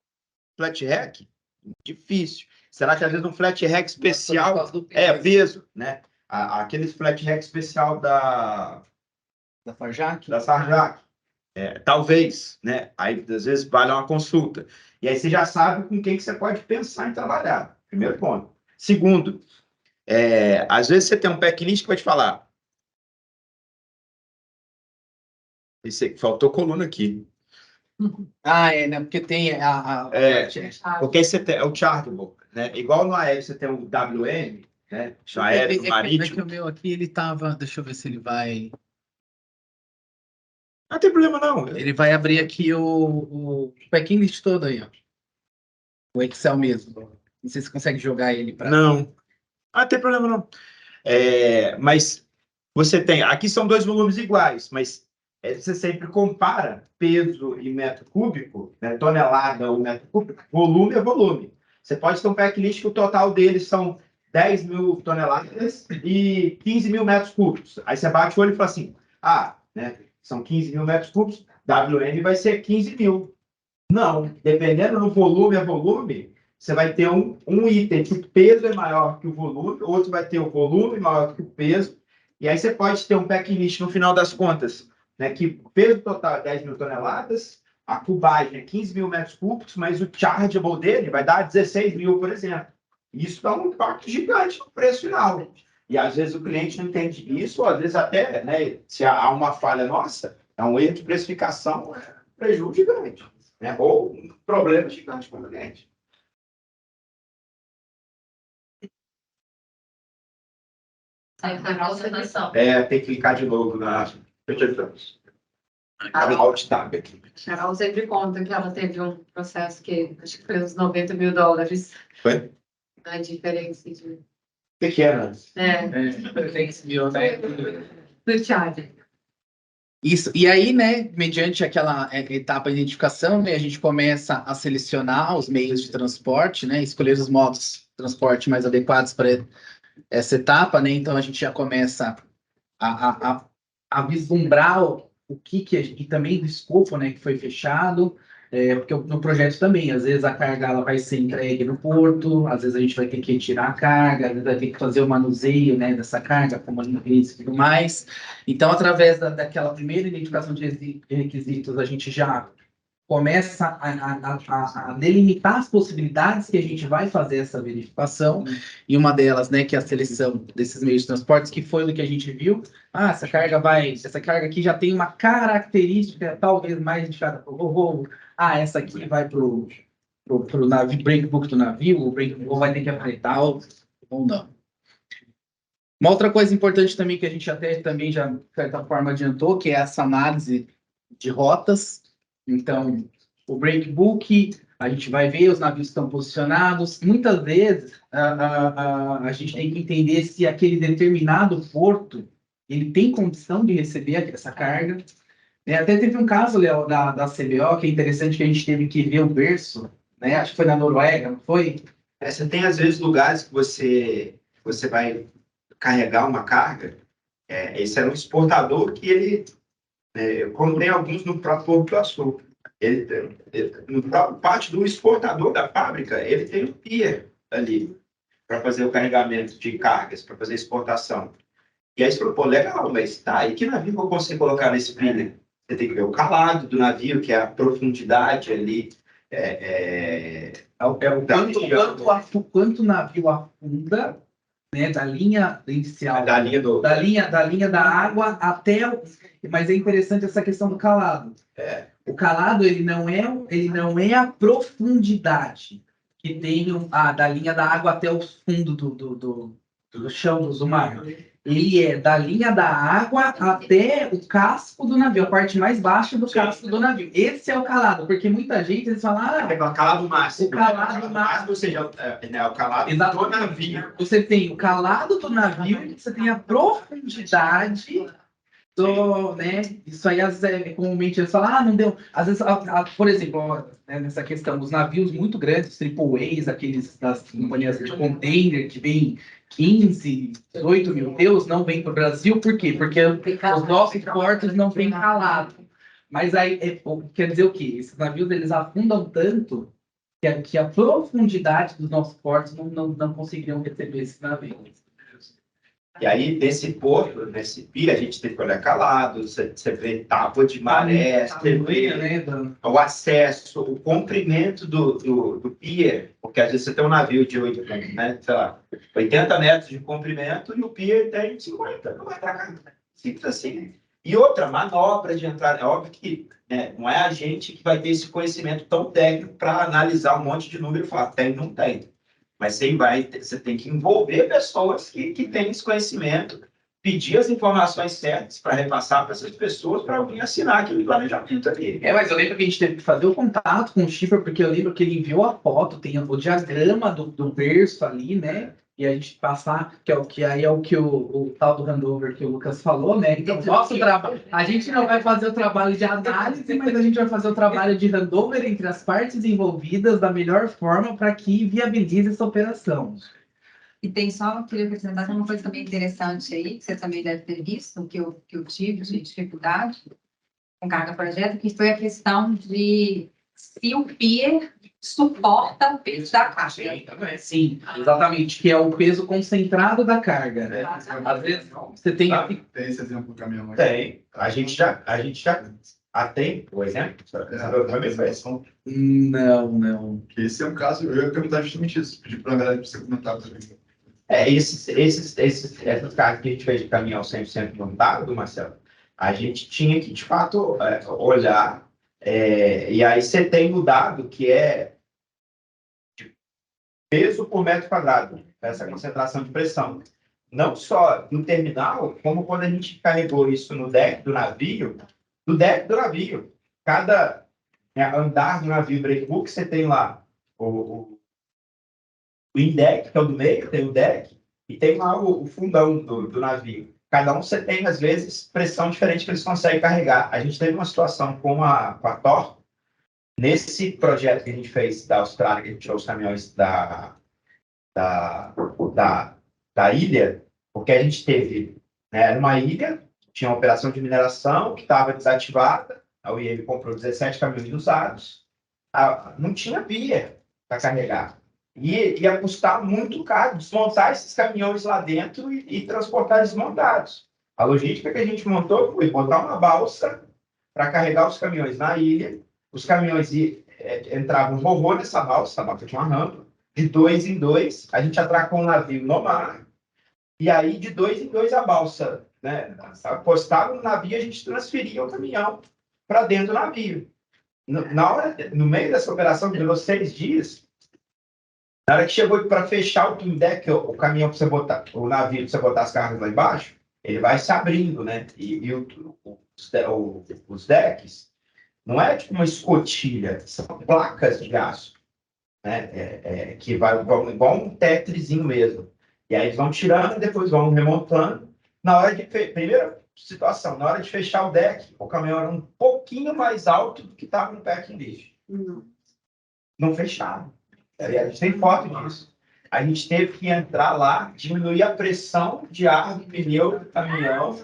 flat rack? Difícil. Será que às vezes um flat rack especial peso, né? Aquele flat rack especial da Farjac? Da Farjac. Talvez, né? Aí, às vezes, vale uma consulta. E aí você já sabe com quem que você pode pensar em trabalhar. Primeiro ponto. Segundo, às vezes você tem um backlist que vai te falar. Faltou coluna aqui. Né? Porque tem porque aí você tem o chartable, né? Igual no aéreo você tem o WM, né? No aéreo, no marítimo. Que o meu aqui, ele tava... Deixa eu ver se ele vai... Não tem problema, não. Ele vai abrir aqui o packing list todo aí, ó. O Excel mesmo. Não sei se você consegue jogar ele para... Não. Não tem problema, não. Mas você tem... Aqui são 2 volumes iguais, mas você sempre compara peso e metro cúbico, né? Tonelada ou metro cúbico, volume é volume. Você pode ter um packlist que o total deles são 10 mil toneladas e 15 mil metros cúbicos. Aí você bate o olho e fala assim, né? São 15 mil metros cúbicos, WM vai ser 15 mil. Não, dependendo do volume a volume, você vai ter um item que o peso é maior que o volume, outro vai ter o volume maior que o peso, e aí você pode ter um packlist no final das contas, né, que o peso total é 10 mil toneladas, a cubagem é 15 mil metros cúbicos, mas o chargeable dele vai dar 16 mil, por exemplo. Isso dá um impacto gigante no preço final. E às vezes o cliente não entende isso, ou às vezes até, né, se há uma falha nossa, é um erro de precificação, prejuízo gigante, né, ou um problema gigante para o cliente. Tem que clicar de novo na... Alt tab aqui. Carol sempre conta que ela teve um processo que acho que foi uns $90 mil. Foi? A diferença de... O que era? 3 mil, né? Do charge. Isso, e aí, né, mediante aquela etapa de identificação, né, a gente começa a selecionar os meios de transporte, né, escolher os modos de transporte mais adequados para essa etapa, né, então a gente já começa a vislumbrar o que e também do escopo, né, que foi fechado, porque no projeto também, às vezes a carga ela vai ser entregue no porto, às vezes a gente vai ter que retirar a carga, às vezes vai ter que fazer o manuseio, né, dessa carga, como limpeza e tudo mais. Então, através daquela primeira identificação de requisitos, a gente já começa a delimitar as possibilidades que a gente vai fazer essa verificação, e uma delas, né, que é a seleção desses meios de transportes, que foi o que a gente viu. Essa carga aqui já tem uma característica talvez mais indicada para o ro-ro. Essa aqui vai para o navio, breakbook do navio, o breakbook vai ter que apertar ou não. Uma outra coisa importante também que a gente até também já, de certa forma, adiantou, que é essa análise de rotas. Então, o breakbook, a gente vai ver os navios que estão posicionados. Muitas vezes, a gente tem que entender se aquele determinado porto ele tem condição de receber essa carga. Até teve um caso, Léo, da CBO, que é interessante, que a gente teve que ver o berço né? Acho que foi na Noruega, não foi? Você tem, às vezes, lugares que você vai carregar uma carga. Esse era um exportador que como tem alguns no próprio Porto do Açúcar, no próprio parte do exportador da fábrica, ele tem um pier ali para fazer o carregamento de cargas, para fazer exportação. E aí você falou, pô, legal, mas tá, e que navio que eu consigo colocar nesse pier? Você tem que ver o calado do navio, que é a profundidade ali. Quanto o navio afunda, né, da linha inicial, Da linha do... da linha da água até o... Mas é interessante essa questão do calado. O calado, ele não é a profundidade que tem da linha da água até o fundo do chão do mar. Ele é da linha da água até o casco do navio, a parte mais baixa do casco do navio. Esse é o calado, porque muita gente, eles falam... É o calado máximo. O calado máximo. Ou seja, o calado Exatamente. do navio. Você tem o calado do navio, você tem a profundidade né? Isso aí, às vezes, comumente eles falam, não deu. Às vezes, por exemplo, né, nessa questão, os navios muito grandes, triple A's, aqueles das companhias de container que vem 15, 18 mil teus, não vem para o Brasil, por quê? Porque os nossos portos não têm calado. Mas aí, quer dizer o quê? Esses navios, eles afundam tanto que a profundidade dos nossos portos não conseguiriam receber esses navios. E aí, nesse porto, nesse pier, a gente tem que olhar calado, você vê tábua de maré, você vê o acesso, o comprimento do pier, porque às vezes você tem um navio de 80 metros de comprimento e o pier tem 50, não vai dar simples assim. E outra, manobra de entrada. É óbvio que não é a gente que vai ter esse conhecimento tão técnico para analisar um monte de número e falar, tem, não tem. Mas você tem que envolver pessoas que têm esse conhecimento, pedir as informações certas para repassar para essas pessoas, para alguém assinar aquele planejamento ali. Mas eu lembro que a gente teve que fazer o contato com o Schiffer, porque eu lembro que ele enviou a foto, tem o diagrama do berço ali, né? E a gente passar, que aí é o que o tal do handover que o Lucas falou, né? Então, nosso trabalho, a gente não vai fazer o trabalho de análise, mas a gente vai fazer o trabalho de handover entre as partes envolvidas da melhor forma para que viabilize essa operação. E tem só, queria apresentar uma coisa também interessante aí, que você também deve ter visto, que eu tive de dificuldade com carga projeto, que foi a questão de se o pier suporta o peso da carga. Sim, exatamente, que é o peso concentrado da carga. Às vezes você tem... Tem esse exemplo do caminhão aí? Tem. A gente já tem, por exemplo. Não. Esse é um caso, eu ia perguntar justamente isso. Pedir para a galera você comentar também. Esses casos que a gente fez de caminhão 100% montado, Marcelo, a gente tinha que, de fato, olhar. E aí você tem o dado que é de peso por metro quadrado, essa concentração de pressão. Não só no terminal, como quando a gente carregou isso no deck do navio, cada andar do navio breakbook, você tem lá o indeck, que é o do meio, tem o deck, e tem lá o fundão do navio. Cada um você tem, às vezes, pressão diferente que eles conseguem carregar. A gente teve uma situação com a Thor, nesse projeto que a gente fez da Austrália, que a gente tirou os caminhões da ilha, porque a gente teve numa ilha, tinha uma operação de mineração que estava desativada, a UIM comprou 17 caminhões usados, não tinha via para carregar. E ia custar muito caro desmontar esses caminhões lá dentro e transportar desmontados. A logística que a gente montou foi botar uma balsa para carregar os caminhões na ilha. Os caminhões entravam vovô nessa balsa, a balsa tinha uma rampa, de 2 em 2, a gente atracou um navio no mar, e aí de 2 em 2 a balsa, acostava no navio, a gente transferia o caminhão para dentro do navio. No meio dessa operação, que durou 6 dias, na hora que chegou para fechar o twin deck, o caminhão para você botar, o navio para você botar as cargas lá embaixo, ele vai se abrindo, né? E os decks não é tipo uma escotilha, são placas de aço, né? Que vai igual um tetrizinho mesmo. E aí eles vão tirando e depois vão remontando. Primeira situação, na hora de fechar o deck, o caminhão era um pouquinho mais alto do que estava no packing list. não fecharam. A gente tem foto disso. A gente teve que entrar lá, diminuir a pressão de ar do pneu do caminhão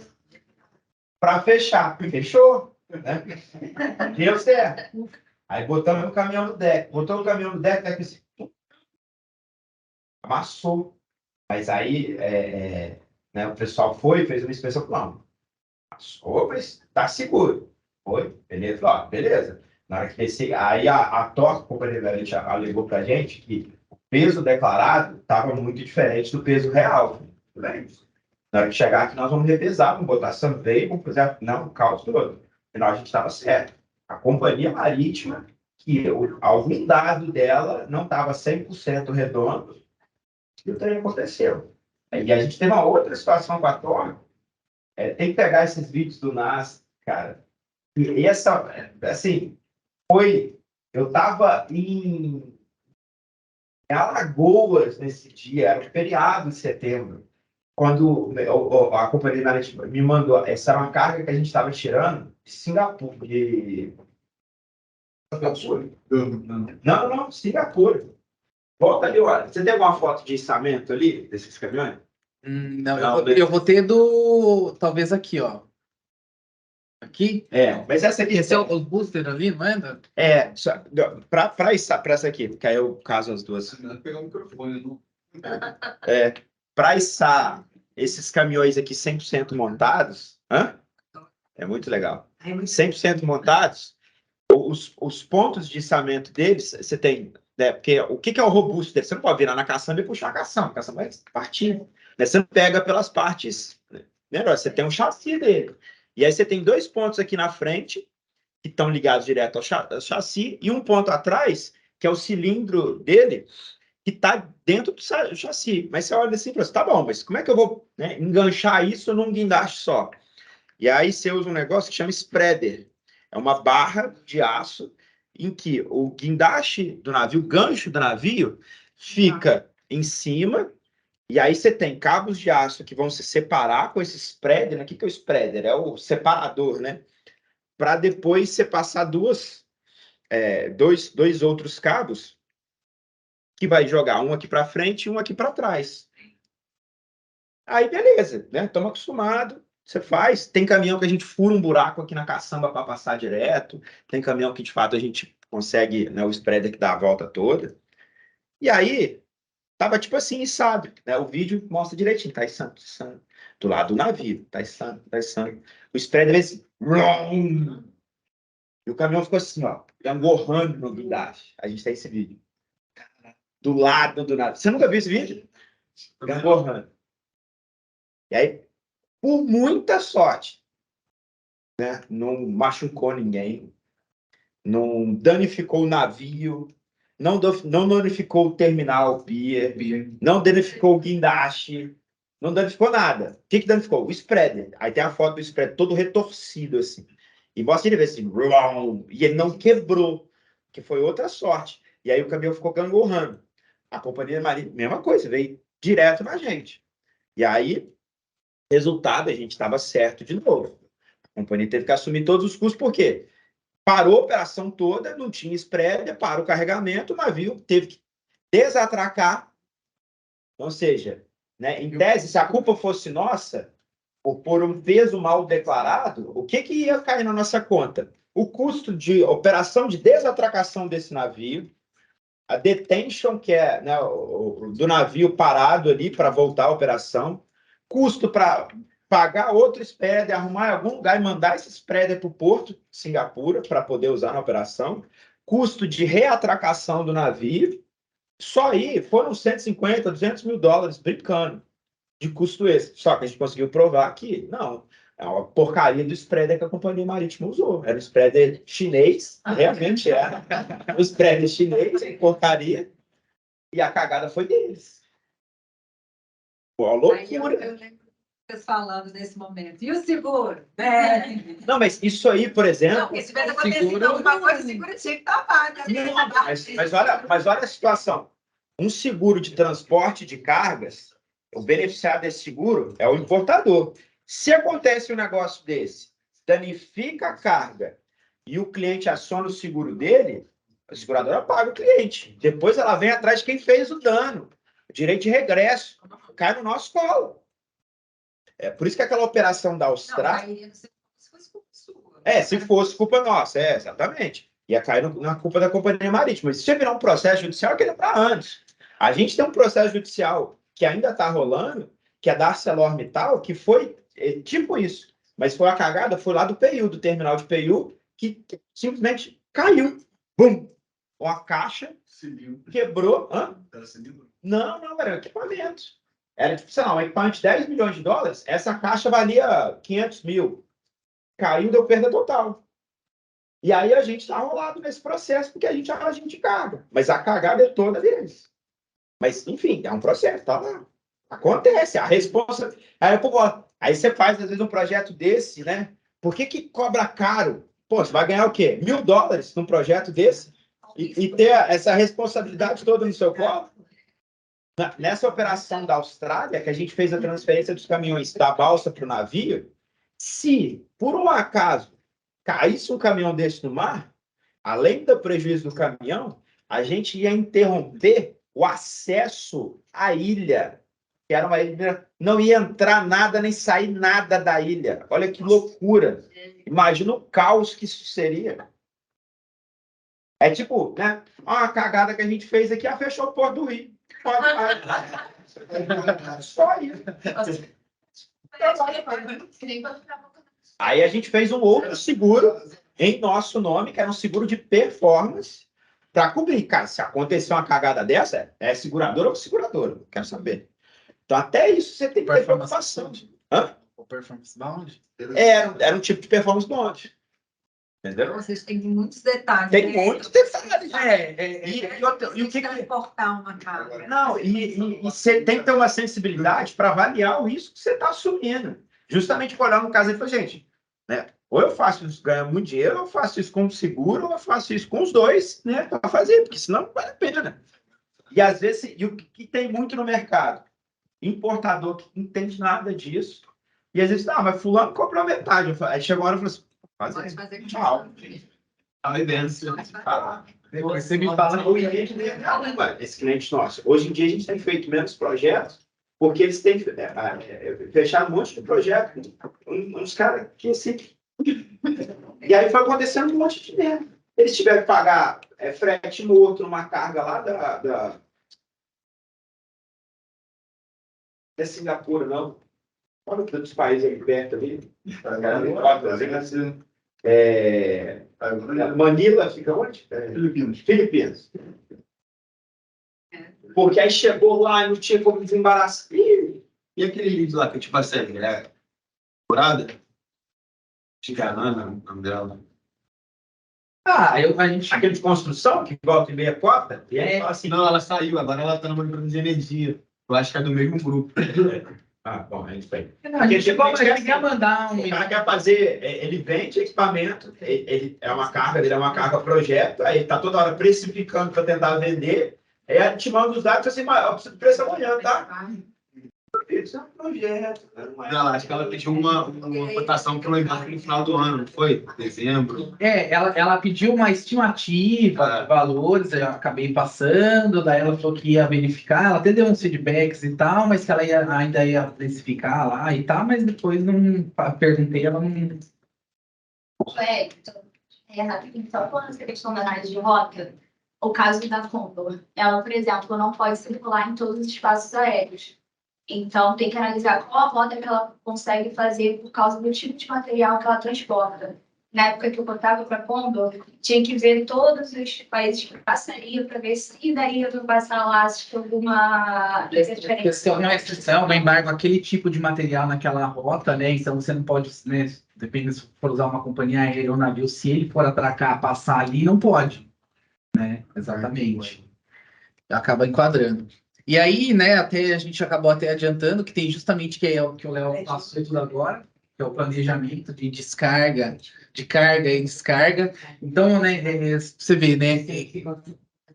para fechar. Fechou, né? Deu certo. Aí botamos o caminhão no deck. Botou o caminhão no deck, assim, amassou. Mas aí né, o pessoal fez uma inspeção, não. Passou, mas tá seguro. Foi, beleza, ó, beleza. Na hora que descer, aí a Torque, a companhia da gente alegou pra gente que o peso declarado estava muito diferente do peso real. Tudo bem? Na hora que chegar aqui, nós vamos revezar, vamos botar sunday, vamos fazer não, o caos todo. Afinal, a gente estava certo. A companhia marítima, que algum dado dela não estava 100% redondo, e o trem aconteceu. E a gente teve uma outra situação com a Torque. Tem que pegar esses vídeos do NAS, cara. E essa, assim, eu estava em Alagoas nesse dia, era um feriado de setembro, quando a companhia marítima me mandou, essa era uma carga que a gente estava tirando de Singapura, Não, Singapura. Volta ali, olha. Você tem alguma foto de içamento ali, desses caminhões? Não, eu vou ter talvez aqui, ó. Aqui? Mas essa aqui... Esse é o booster ali, não é? Para essa aqui, porque aí eu caso as duas. Vou pegar o microfone, não. Para içar esses caminhões aqui 100% montados, é muito legal. 100% montados, os pontos de içamento deles, você tem, né, porque o que é o robusto dele? Você não pode virar na caçamba e puxar a caçamba vai partir. Né? Você não pega pelas partes, né? Você tem um chassi dele. E aí você tem 2 pontos aqui na frente, que estão ligados direto ao chassi, e um ponto atrás, que é o cilindro dele, que está dentro do chassi. Mas você olha assim e fala assim, tá bom, mas como é que eu vou, né, enganchar isso num guindaste só? E aí você usa um negócio que chama spreader. É uma barra de aço em que o guindaste do navio, o gancho do navio, fica em cima, e aí você tem cabos de aço que vão se separar com esse spreader. O que é o spreader? É o separador, né? Para depois você passar dois outros cabos que vai jogar um aqui para frente e um aqui para trás. Aí, beleza, né? Estamos acostumados. Você faz. Tem caminhão que a gente fura um buraco aqui na caçamba para passar direto. Tem caminhão que, de fato, a gente consegue, né, o spreader que dá a volta toda. E aí, tava tipo assim, içado, né? O vídeo mostra direitinho, tá içando. Do lado do navio, tá içando. O spreader vem assim, e o caminhão ficou assim, ó, engorrando no guindaste. A gente tem esse vídeo. Do lado do navio. Você nunca viu esse vídeo? Engorrando. E aí, por muita sorte, né? Não machucou ninguém, não danificou o navio, não danificou o terminal, o pier, não danificou o guindaste, não danificou nada. O que danificou? O spreader. Aí tem a foto do spreader todo retorcido, assim. E mostra ele ver assim, e ele não quebrou, que foi outra sorte. E aí o caminhão ficou gangorrando. A companhia marítima, mesma coisa, veio direto na gente. E aí, resultado, a gente estava certo de novo. A companhia teve que assumir todos os custos, por quê? Parou a operação toda, não tinha spreader, para o carregamento, o navio teve que desatracar. Ou seja, né, em tese, se a culpa fosse nossa, ou por um peso mal declarado, o que ia cair na nossa conta? O custo de operação de desatracação desse navio, a detention, que é, né, do navio parado ali para voltar à operação, custo para pagar outro spreader, arrumar em algum lugar e mandar esse spreader para o porto de Singapura para poder usar na operação, custo de reatracação do navio, só aí foram 150, 200 mil dólares brincando de custo esse. Só que a gente conseguiu provar que não, é uma porcaria do spreader que a companhia marítima usou. Era um spreader chinês, realmente era. O spreader chinês, porcaria, e a cagada foi deles. Pô, a loucura. Eu lembro vocês falando nesse momento. E o seguro? Não, mas isso aí, por exemplo... Não, se tivesse acontecido alguma coisa, o seguro tinha que estar pago. Mas olha a situação. Um seguro de transporte de cargas, o beneficiário desse seguro é o importador. Se acontece um negócio desse, danifica a carga e o cliente aciona o seguro dele, A seguradora paga o cliente. Depois ela vem atrás de quem fez o dano. Direito de regresso. Cai no nosso colo. É por isso que aquela operação da Não, Austrália... cairia se fosse culpa sua. Se fosse culpa nossa, exatamente. Ia cair na culpa da companhia marítima. Isso ia virar um processo judicial que ia para anos. A gente tem um processo judicial que ainda está rolando, que é da ArcelorMittal, que foi tipo isso. Mas foi a cagada, foi lá do PIU, do terminal de PIU, que simplesmente caiu. Bum! Uma caixa, Cilindro. quebrou. Hã? Era cilindro? Não, era um equipamento. Era tipo, sei lá, um equipamento de 10 milhões de dólares, essa caixa valia 500 mil. Caiu, deu perda total. E aí a gente está rolado nesse processo porque a gente é um agente de carga. Mas a cagada é toda deles. Mas, enfim, é um processo, tá lá. Acontece, a resposta. Aí você faz, às vezes, um projeto desse, né? Por que cobra caro? Pô, você vai ganhar o quê? $1.000 num projeto desse? E ter essa responsabilidade toda no seu colo? Nessa operação da Austrália, que a gente fez a transferência dos caminhões da balsa para o navio, se, por um acaso, caísse um caminhão desse no mar, além do prejuízo do caminhão, a gente ia interromper o acesso à ilha, que era uma ilha, não ia entrar nada nem sair nada da ilha. Olha que loucura. Imagina o caos que isso seria. É tipo, né? Uma cagada que a gente fez aqui, fechou o Porto do Rio. Só isso. Aí a gente fez um outro seguro em nosso nome, que era um seguro de performance, para cobrir. Cara, se acontecer uma cagada dessa, é seguradora ou seguradora? Não quero saber. Então, até isso você tem que ter preocupação. Hã? O performance bound? Era um tipo de performance bond. Entendeu? Vocês têm muitos detalhes. Tem né? muitos detalhes. E o que transportar uma carga? Não, e você tem que ter uma sensibilidade para avaliar o risco que você está assumindo. Justamente por olhar no caso e falar, gente, né? Ou eu faço isso ganhando muito dinheiro, ou eu faço isso com o seguro, ou eu faço isso com os dois, né? Para fazer, porque senão não vale a pena. E às vezes, e o que tem muito no mercado? Importador que não entende nada disso. E às vezes, mas fulano comprou metade. Aí chegou uma hora e falou assim, Pode fazer com tchau. A evidência. Depois você me fala. Esse cliente nosso. Hoje em dia a gente tem feito menos projetos, porque eles têm fechado um monte de projeto. Uns caras que assim. E aí foi acontecendo um monte de merda. Eles tiveram que pagar frete morto numa carga lá da Singapura, não. Olha dos países aí perto ali. Manila fica onde? Filipinas. Porque aí chegou lá e não tinha como desembaraçar. E aquele vídeo lá que eu te passei, é curada? Chicanana, o nome dela. A gente. Aquele de construção que volta e meia cota. E aí fala assim, Não, ela saiu, agora ela tá numa empresa de energia. Eu acho que é do mesmo grupo. bom, é isso aí. A gente quer mandar um. O cara quer fazer, ele vende equipamento, ele é uma carga, ele é uma carga projeto, aí ele tá toda hora precificando para tentar vender, aí a gente manda os dados assim, mas eu preciso de preço amanhã, tá? Isso é um projeto. Não, acho que ela pediu uma cotação para o embarque no final do ano, não foi? Dezembro. Ela pediu uma estimativa de valores, eu acabei passando, daí ela falou que ia verificar, ela até deu uns feedbacks e tal, mas que ela ainda ia precificar lá e tal, mas depois não perguntei, ela não. Rapidinho, só falando essa questão da análise de rota, o caso da Condor, ela, por exemplo, não pode circular em todos os espaços aéreos. Então, tem que analisar qual a rota que ela consegue fazer por causa do tipo de material que ela transporta. Na época que eu botava para Condor, tinha que ver todos os países que passaria para ver se daria para passar lá, se tinha alguma Questão de restrição, embargo, aquele tipo de material naquela rota, né? Então você não pode, né? Depende se for usar uma companhia aérea ou navio, se ele for atracar, passar ali, não pode. Né? Exatamente. Acaba enquadrando. E aí, né, a gente acabou até adiantando que tem justamente que é o que o Léo passou tudo agora, que é o planejamento de descarga, de carga e descarga. Então, né, você vê, né,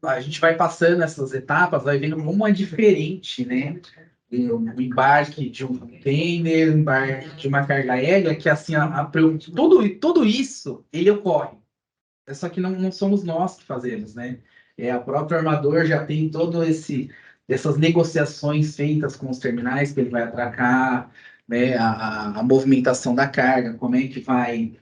a gente vai passando essas etapas, vai vendo como é diferente, né, um embarque de um container, um embarque de uma carga aérea, que assim, tudo isso, ele ocorre. Só que não somos nós que fazemos, né? O próprio armador já tem todo essas negociações feitas com os terminais que ele vai atracar, né? A movimentação da carga, como é que vai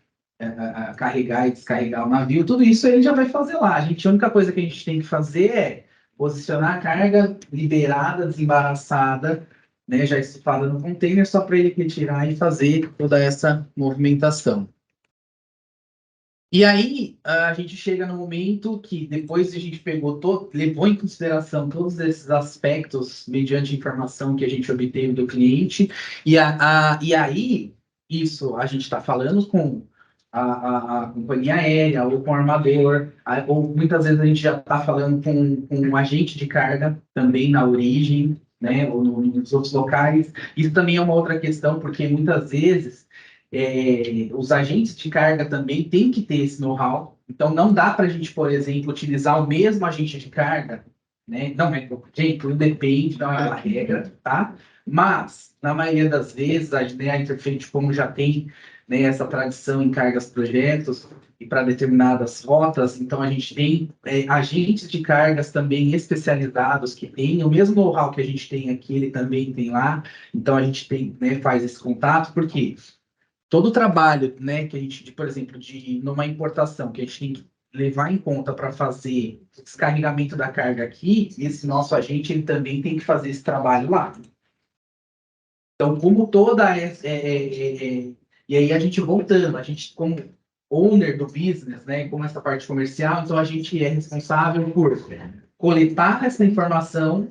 carregar e descarregar o navio, tudo isso ele já vai fazer lá. A única coisa que a gente tem que fazer é posicionar a carga liberada, desembaraçada, né? Já estufada no container, só para ele retirar e fazer toda essa movimentação. E aí, a gente chega no momento que, depois a gente levou em consideração todos esses aspectos, mediante a informação que a gente obteve do cliente, e aí, isso a gente está falando com a companhia aérea, ou com o armador, ou muitas vezes a gente já está falando com um agente de carga, também na origem, né, ou nos outros locais. Isso também é uma outra questão, porque muitas vezes os agentes de carga também têm que ter esse know-how. Então, não dá para a gente, por exemplo, utilizar o mesmo agente de carga, né? Não é, gente, tudo depende da regra, tá? Mas, na maioria das vezes, a Interfleet, como já tem, né, essa tradição em cargas projetos e para determinadas rotas, então a gente tem agentes de cargas também especializados que têm o mesmo know-how que a gente tem aqui, ele também tem lá. Então, a gente tem, né, faz esse contato, porque todo o trabalho, né, que a gente, por exemplo, numa importação, que a gente tem que levar em conta para fazer o descarregamento da carga aqui, esse nosso agente, ele também tem que fazer esse trabalho lá. Então, como toda e aí a gente voltando, a gente como owner do business, né, como essa parte comercial, então a gente é responsável por coletar essa informação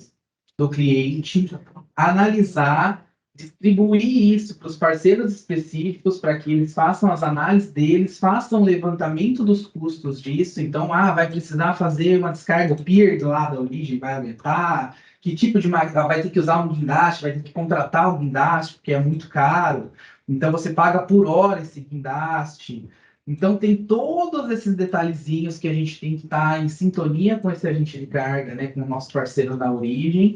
do cliente, analisar, distribuir isso para os parceiros específicos, para que eles façam as análises deles, façam o levantamento dos custos disso. Então, vai precisar fazer uma descarga, o pier lá da origem vai aumentar, que tipo de máquina, vai ter que usar um guindaste, vai ter que contratar um guindaste, porque é muito caro. Então, você paga por hora esse guindaste. Então, tem todos esses detalhezinhos que a gente tem que estar em sintonia com esse agente de carga, né, com o nosso parceiro da origem,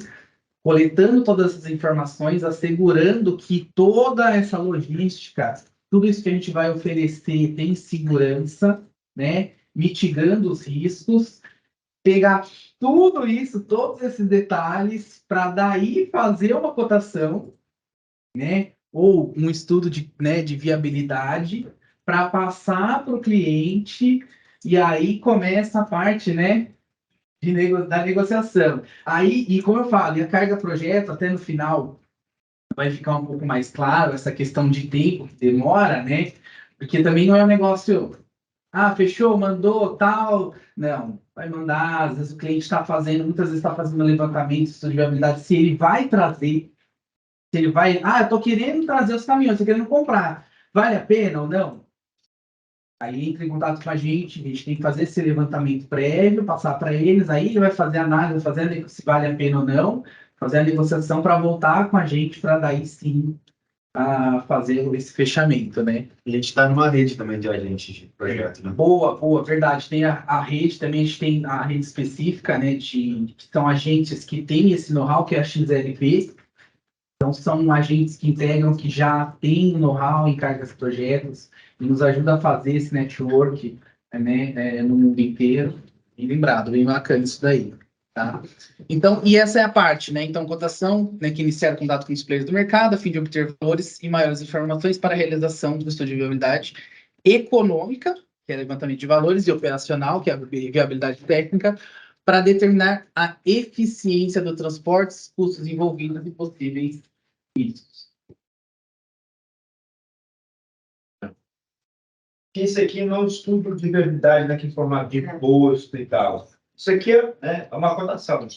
coletando todas essas informações, assegurando que toda essa logística, tudo isso que a gente vai oferecer tem segurança, né, mitigando os riscos, pegar tudo isso, todos esses detalhes, para daí fazer uma cotação, né, ou um estudo de viabilidade, para passar para o cliente, e aí começa a parte, né, da negociação. Aí, e como eu falo, e a carga projeto, até no final, vai ficar um pouco mais claro essa questão de tempo que demora, né? Porque também não é um negócio, fechou, mandou, tal. Não, vai mandar, às vezes o cliente está fazendo, muitas vezes está fazendo um levantamento, estudo de viabilidade, se ele vai trazer, se ele vai, eu estou querendo trazer os caminhões, estou querendo comprar, vale a pena ou não? Aí entra em contato com a gente tem que fazer esse levantamento prévio, passar para eles, aí ele vai fazer a análise, fazer se vale a pena ou não, fazer a negociação para voltar com a gente, para daí sim fazer esse fechamento, né? A gente está numa rede também de agentes de projeto, né? Boa, verdade. Tem a rede também, a gente tem a rede específica, né, que são agentes que têm esse know-how, que é a XLP. Então, são agentes que integram, que já têm know-how em cargas de projetos, e nos ajuda a fazer esse network, né, no mundo inteiro. E lembrado, bem bacana isso daí. Tá? Então, e essa é a parte, né? Então, cotação, né, que iniciar contato com os players do mercado, a fim de obter valores e maiores informações para a realização do estudo de viabilidade econômica, que é levantamento de valores, e operacional, que é a viabilidade técnica, para determinar a eficiência do transporte, custos envolvidos e possíveis riscos. Isso aqui não é um estudo de viabilidade, né, que em formato de imposto e tal. Isso aqui é uma cotação.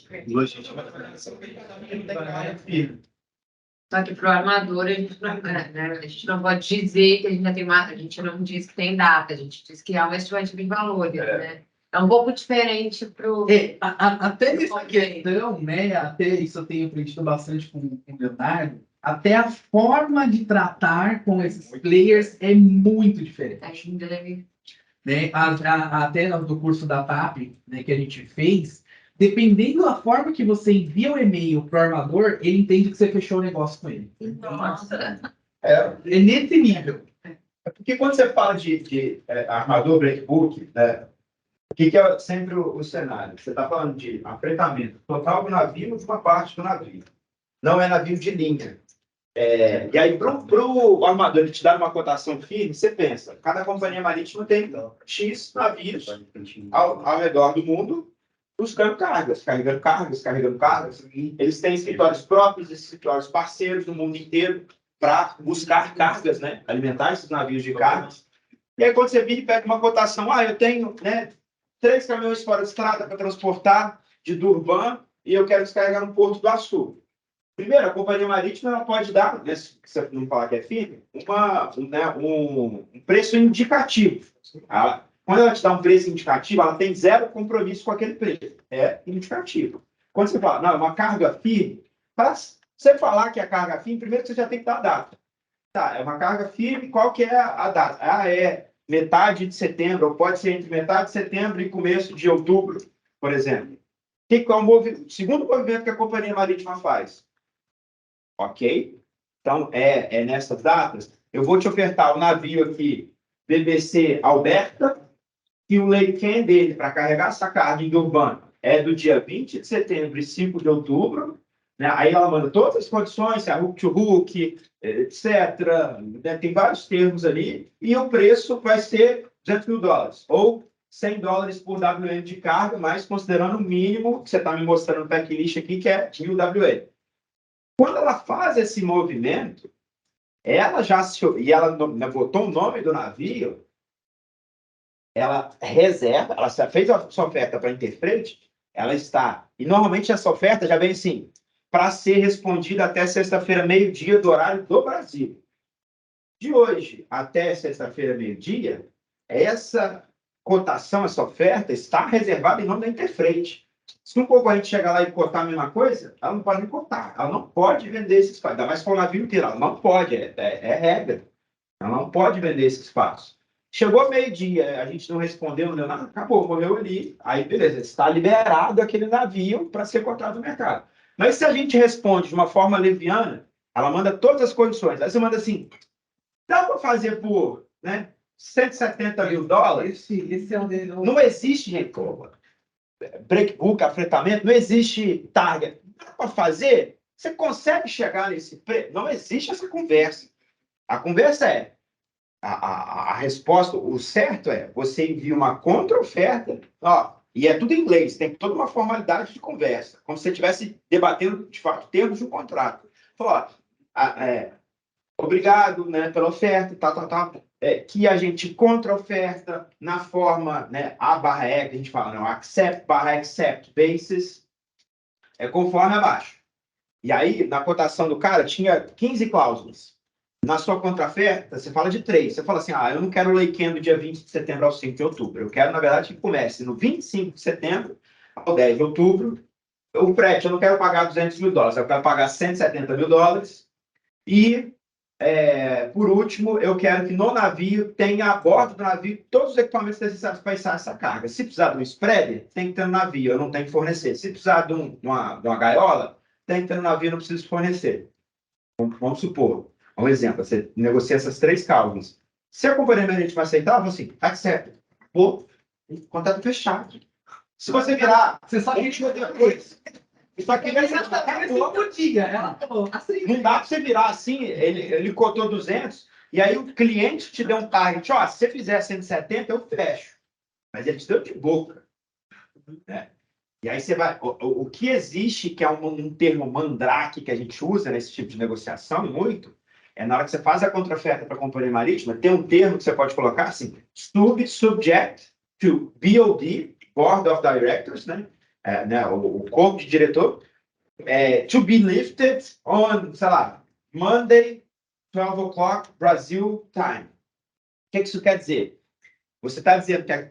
Só que para o armador, a gente não pode dizer que a gente já tem a gente não diz que tem data, a gente diz que é uma estimativa de valores, né? É um pouco diferente para o... Até nessa questão, né, até isso eu tenho aprendido bastante com o Leonardo, até a forma de tratar com esses players é muito diferente. Né? Até do curso da TAP, né, que a gente fez, dependendo da forma que você envia o e-mail para o armador, ele entende que você fechou o negócio com ele. Nossa. É nesse nível. Porque quando você fala de armador breakbook, né, o que é sempre o cenário? Você está falando de afretamento total do navio de uma parte do navio. Não é navio de linha. E aí, para o armador ele te dar uma cotação firme, você pensa, cada companhia marítima tem X navios ao redor do mundo buscando cargas, carregando cargas, carregando cargas. Eles têm escritórios próprios, escritórios parceiros no mundo inteiro para buscar cargas, né? Alimentar esses navios de cargas. E aí, quando você vira e pega uma cotação, eu tenho, né, 3 caminhões fora de estrada para transportar de Durban e eu quero descarregar no Porto do Açu. Primeiro, a companhia marítima ela pode dar, né, se você não falar que é firme, um preço indicativo. Quando ela te dá um preço indicativo, ela tem zero compromisso com aquele preço. É indicativo. Quando você fala, não, é uma carga firme, para você falar que é carga firme, primeiro você já tem que dar a data. Tá, é uma carga firme, qual que é a data? É metade de setembro, ou pode ser entre metade de setembro e começo de outubro, por exemplo. Que é o segundo movimento que a companhia marítima faz? Ok? Então, nessas datas, eu vou te ofertar o navio aqui, BBC Alberta, que o laycan dele para carregar essa carga em Durban é do dia 20 de setembro e 5 de outubro. Né? Aí ela manda todas as condições, se é hook to hook, etc. Né? Tem vários termos ali. E o preço vai ser $200 mil, ou $100 por WM de carga, mas considerando o mínimo que você está me mostrando no backlist aqui, que é 1.000 WM. Quando ela faz esse movimento, ela botou o nome do navio, ela reserva, ela fez a sua oferta para Interfreight, ela está, e normalmente essa oferta já vem assim, para ser respondida até sexta-feira, meio-dia, do horário do Brasil. De hoje até sexta-feira, meio-dia, essa cotação, essa oferta está reservada em nome da Interfreight. Se um concorrente chegar lá e cotar a mesma coisa, ela não pode nem cotar. Ela não pode vender esse espaço. Ainda mais com o navio inteiro. Ela não pode. É regra. Ela não pode vender esse espaço. Chegou meio-dia, a gente não respondeu, não deu nada, acabou, morreu ali. Aí, beleza, está liberado aquele navio para ser cotado no mercado. Mas se a gente responde de uma forma leviana, ela manda todas as condições. Aí você manda assim, dá para fazer por, né, $170 mil? Esse é o dele. Não existe, gente. Breakbook, afretamento, não existe target. Dá para fazer? Você consegue chegar nesse preço? Não existe essa conversa. A conversa é, a resposta, o certo é, você envia uma contra-oferta, e é tudo em inglês, tem toda uma formalidade de conversa, como se você estivesse debatendo, de fato, termos de um contrato. Fala, obrigado, né, pela oferta, que a gente contra-oferta na forma, né, A/E, que a gente fala, não, accept basis, conforme abaixo. E aí, na cotação do cara, tinha 15 cláusulas. Na sua contra-oferta, você fala de 3. Você fala assim, eu não quero o laycan do dia 20 de setembro ao 5 de outubro. Eu quero, na verdade, que comece no 25 de setembro ao 10 de outubro. O frete, eu não quero pagar $200 mil, eu quero pagar $170 mil. E, por último, eu quero que no navio tenha a bordo do navio todos os equipamentos necessários para içar essa carga. Se precisar de um spreader, tem que ter no navio, eu não tenho que fornecer. Se precisar de uma gaiola, tem que ter no navio, eu não preciso fornecer. Vamos supor, um exemplo, você negocia essas 3 cláusulas. Se a companhia marítima aceitar, eu vou assim, accepta. Contrato fechado. Se você virar... Você só queria depois. Isso aqui vai ser... Não dá para você virar assim, ele cotou 200, e aí o cliente te deu um target, se você fizer 170, eu fecho. Mas ele te deu de boca. Né? E aí você vai... O que existe, que é um termo mandrake que a gente usa nesse tipo de negociação, muito, na hora que você faz a contra-oferta para a companhia marítima, tem um termo que você pode colocar assim, subject to BOD, Board of Directors, né? O corpo de diretor, to be lifted on, sei lá, Monday, 12 o'clock, Brazil time. O que isso quer dizer? Você está dizendo que a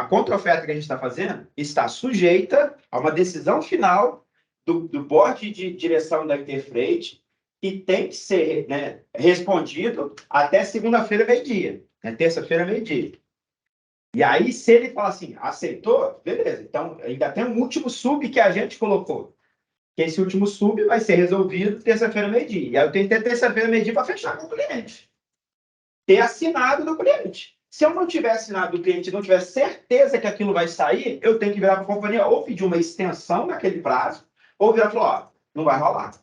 contra-oferta que a gente está fazendo está sujeita a uma decisão final do board de direção da Interfreight, que tem que ser, né, respondido até segunda-feira, meio-dia. Né, terça-feira, meio-dia. E aí, se ele fala assim, aceitou, beleza. Então, ainda tem um último sub que a gente colocou. Que esse último sub vai ser resolvido terça-feira, meio-dia. E aí eu tenho que ter terça-feira, meio-dia para fechar com o cliente. ter assinado do cliente. Se eu não tiver assinado do cliente e não tiver certeza que aquilo vai sair, eu tenho que virar para a companhia ou pedir uma extensão naquele prazo, ou virar e falar, ó, não vai rolar.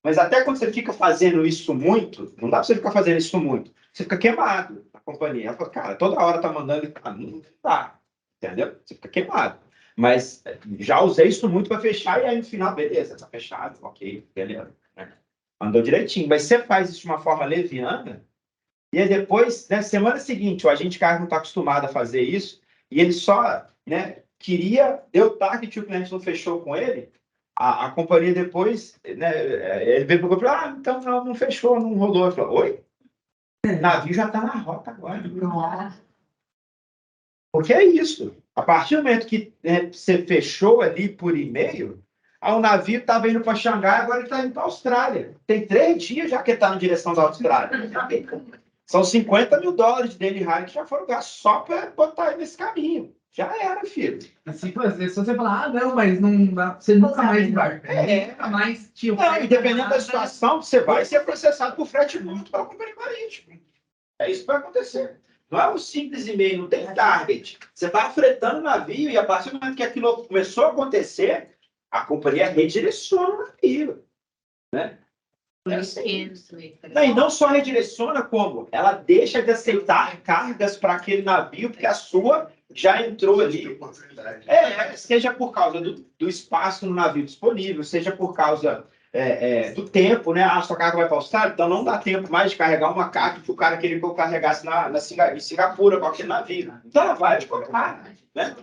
Mas até quando você fica fazendo isso muito, não dá para você ficar fazendo isso muito. Você fica queimado na companhia. Ela fala, cara, toda hora tá mandando, não dá. Entendeu? Você fica queimado. Mas já usei isso muito para fechar e aí no final, beleza, tá fechado, ok, beleza. Andou direitinho. Mas você faz isso de uma forma leviana, e aí depois, na semana seguinte, o agente cargo não está acostumado a fazer isso, e ele só, né, queria, deu target e o cliente não fechou com ele, a companhia depois, né, ele veio para o grupo, então não fechou, não rolou. Ele falou, oi? O navio já está na rota agora. Porque é isso. A partir do momento que você fechou ali por e-mail, o navio estava indo para Xangai, agora ele está indo para a Austrália. Tem 3 dias já que ele está na direção da Austrália. São $50 mil de daily hire que já foram gastos só para botar ele nesse caminho. Já era, filho. Assim, se você falar, não, mas não dá, você nunca mais embarca. Nunca mais tio. Não, e dependendo da situação, você vai ser processado por frete mútuo pela companhia marítima. É isso que vai acontecer. Não é um simples e-mail, não tem target. Você está fretando o navio e a partir do momento que aquilo começou a acontecer, a companhia redireciona o navio. Né? Não, e não só redireciona, como ela deixa de aceitar cargas para aquele navio, porque a sua já entrou ali. Seja por causa do espaço no navio disponível, seja por causa do tempo, né? A sua carga vai para a Austrália, então não dá tempo mais de carregar uma carga que o cara queria que eu carregasse em Singapura com aquele navio. Então ela vai te colocar, né?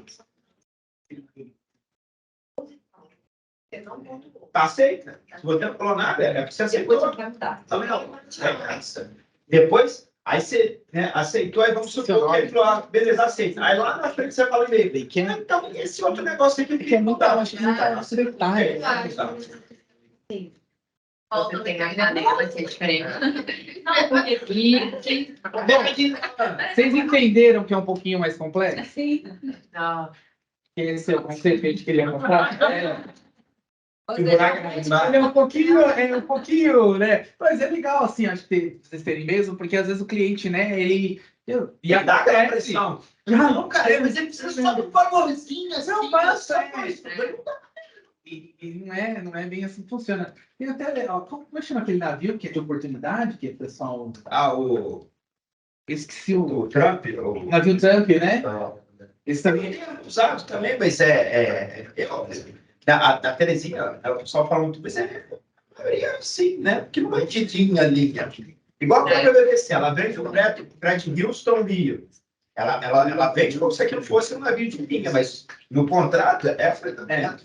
Tá aceita. Se você não falou nada, é porque você aceitou. Depois, aí você aceitou, aí vamos supor que ele falou, beleza, aceita. Aí lá na frente você fala e-mail. Então, esse outro negócio aqui que não dá, acho que não tá aceitar. Volta pegar a canela, que é diferente. Vocês entenderam que é um pouquinho mais complexo? Sim. Não. Esse é o conceito que a gente queria mostrar? Ou É um pouquinho, né? Mas é legal, assim, acho que vocês terem mesmo, porque às vezes o cliente, né, ele dá aquela pressão. Não, cara, mas ele precisa só de um favorzinho, assim. Não passa, E não é bem assim que funciona. Tem até, ó, como é que chama aquele navio que é de oportunidade, que o pessoal... Esqueci O Trump? O navio Trump, né? Esse também É usado também, mas a Terezinha, o pessoal fala muito, mas é assim, né? Porque não é tidinha ali. Igual a própria BBC, ela vende o frete Houston-Rio. Ela vende como se aquilo fosse um navio de linha, mas no contrato é fretamento.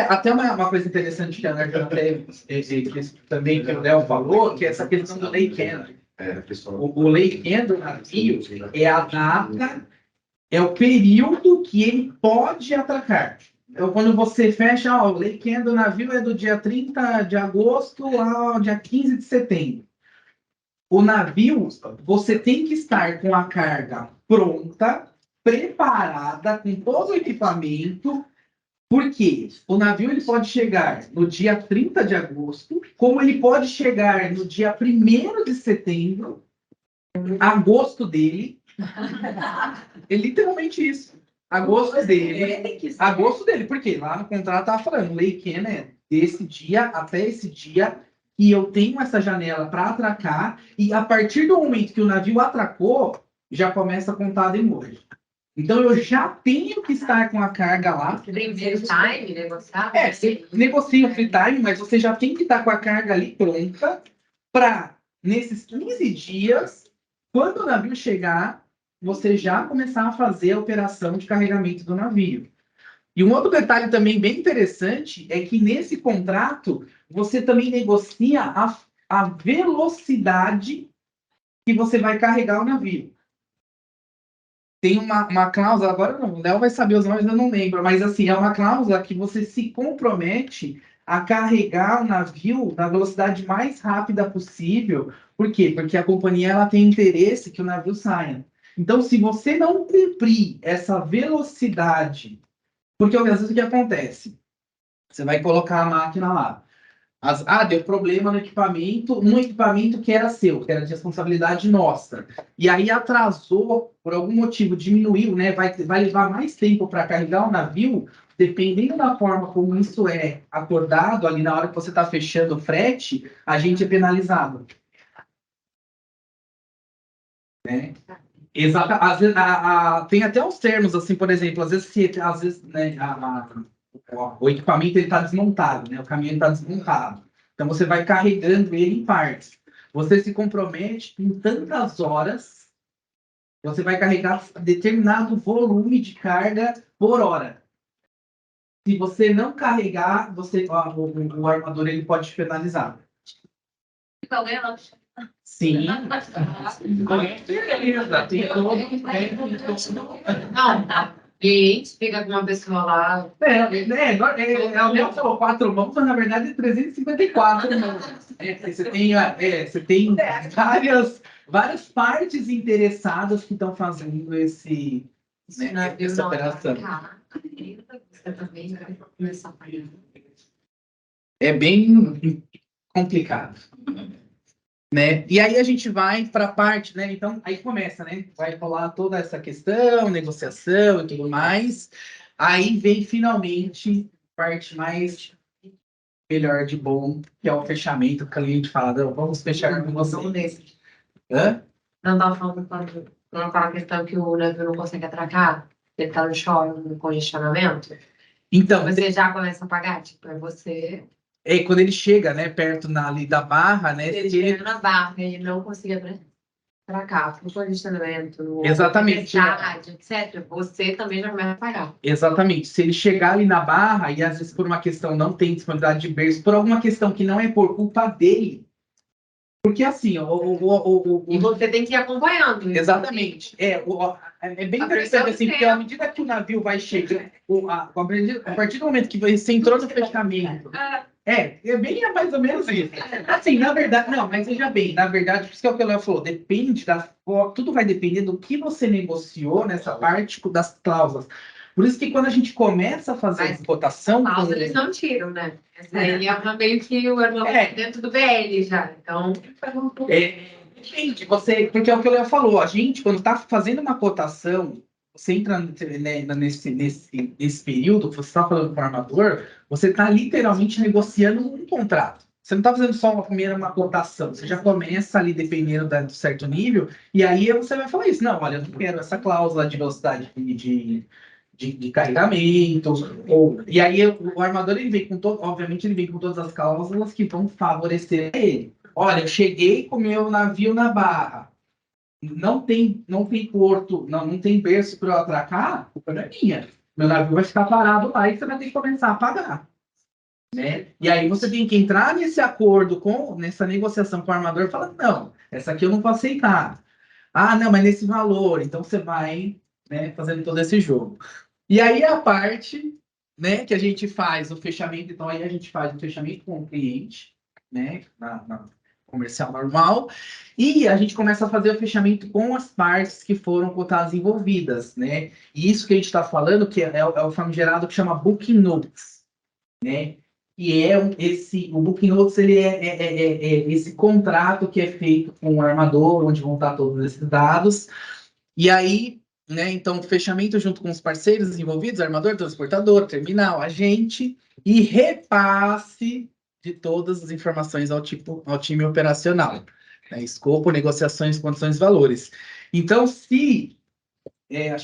Até uma coisa interessante que a Ana também que o Léo falou, que é essa questão do lay can. O lay can do navio é a data, é o período que ele pode atracar. Então, quando você fecha, o lay can do navio é do dia 30 de agosto ao dia 15 de setembro. O navio, você tem que estar com a carga pronta, preparada, com todo o equipamento, porque o navio ele pode chegar no dia 30 de agosto, como ele pode chegar no dia 1º de setembro, agosto dele. É literalmente isso. Agosto dele. Porque lá no contrato estava falando, lei can é desse dia até esse dia, e eu tenho essa janela para atracar, e a partir do momento que o navio atracou, já começa a contar a demora. Então, eu já tenho que estar com a carga lá. Primeiro time, negociar. Você negocia o free time, mas você já tem que estar com a carga ali pronta para, nesses 15 dias, quando o navio chegar, você já começar a fazer a operação de carregamento do navio. E um outro detalhe também bem interessante é que nesse contrato, você também negocia a velocidade que você vai carregar o navio. Tem uma cláusula, agora não, o Léo vai saber os nomes, eu não lembro, mas assim, é uma cláusula que você se compromete a carregar o navio na velocidade mais rápida possível. Por quê? Porque a companhia ela tem interesse que o navio saia. Então, se você não cumprir essa velocidade, porque às vezes o que acontece? Você vai colocar a máquina lá. Deu problema no equipamento que era seu, que era de responsabilidade nossa. E aí atrasou, por algum motivo, diminuiu, né? Vai levar mais tempo para carregar o navio, dependendo da forma como isso é acordado, ali na hora que você está fechando o frete, a gente é penalizado. Né? Exato. Às vezes, tem até os termos, assim, por exemplo, às vezes né, o equipamento está desmontado, né? O caminhão está desmontado. Então, você vai carregando ele em partes. Você se compromete em tantas horas, você vai carregar determinado volume de carga por hora. Se você não carregar, o armador ele pode te penalizar. Sim. Beleza. Tem todo. Não, cliente fica com uma pessoa lá. O Léo falou 4 mãos, mas na verdade é 354 mãos. Você tem várias partes interessadas que estão fazendo essa operação. Você também vai começar a pagar. É bem complicado. Né? E aí a gente vai para a parte, né? Então, aí começa, né? Vai rolar toda essa questão, negociação e tudo mais. Aí vem finalmente a parte mais melhor de bom, que é o fechamento, que a gente fala, não, vamos fechar com você. Hã? Não estava falando naquela questão que o navio não consegue atracar, ele está no show, no congestionamento. Então, você já começa a pagar, tipo, é você. Quando ele chega, né, perto ali da barra, né? Ele chega na barra e não consegue atracar, por congestionamento, exatamente, etc. Você também já começa a pagar. Exatamente. Se ele chegar ali na barra e às vezes por uma questão não tem disponibilidade de berço, por alguma questão que não é por culpa dele. Porque assim, e você tem que ir acompanhando. Exatamente. É bem interessante, assim, porque à medida que o navio vai chegar, a partir do momento que você entrou no fechamento, é bem mais ou menos isso. Assim, na verdade, não, mas veja bem, na verdade, por isso que é o que o Léo falou, depende tudo vai depender do que você negociou nessa parte das cláusulas. Por isso que quando a gente começa a fazer a cotação... Cláusula eles não tiram, né? Essa aí é meio que o dentro do BL já. Então, depende, porque é o que o Léo falou, a gente, quando está fazendo uma cotação, você entra, né, nesse período que você está falando com o armador, você está literalmente negociando um contrato. Você não está fazendo só uma cotação, você já começa ali dependendo de certo nível, e aí você vai falar isso, não, olha, eu não quero essa cláusula de velocidade de carregamento, e aí o armador, ele vem obviamente, ele vem com todas as cláusulas que vão favorecer ele. Olha, eu cheguei com o meu navio na barra, não tem porto, não tem berço para eu atracar, a culpa não é minha. Meu navio vai ficar parado lá e você vai ter que começar a pagar. Né? E aí você tem que entrar nesse acordo, nessa negociação com o armador e falar, não, essa aqui eu não vou aceitar. Ah, não, mas nesse valor. Então você vai, né, fazendo todo esse jogo. E aí a parte, né, que a gente faz o fechamento, então aí a gente faz o fechamento com o cliente, né, na comercial normal, e a gente começa a fazer o fechamento com as partes que foram cotadas envolvidas, né? E isso que a gente está falando, que é o famigerado que chama Booking Notes, né? E o Booking Notes, ele é esse contrato que é feito com o armador, onde vão estar todos esses dados, e aí, né, então, fechamento junto com os parceiros envolvidos, armador, transportador, terminal, agente, e repasse de todas as informações ao time operacional. Né? Escopo, negociações, condições, valores. Então, acho que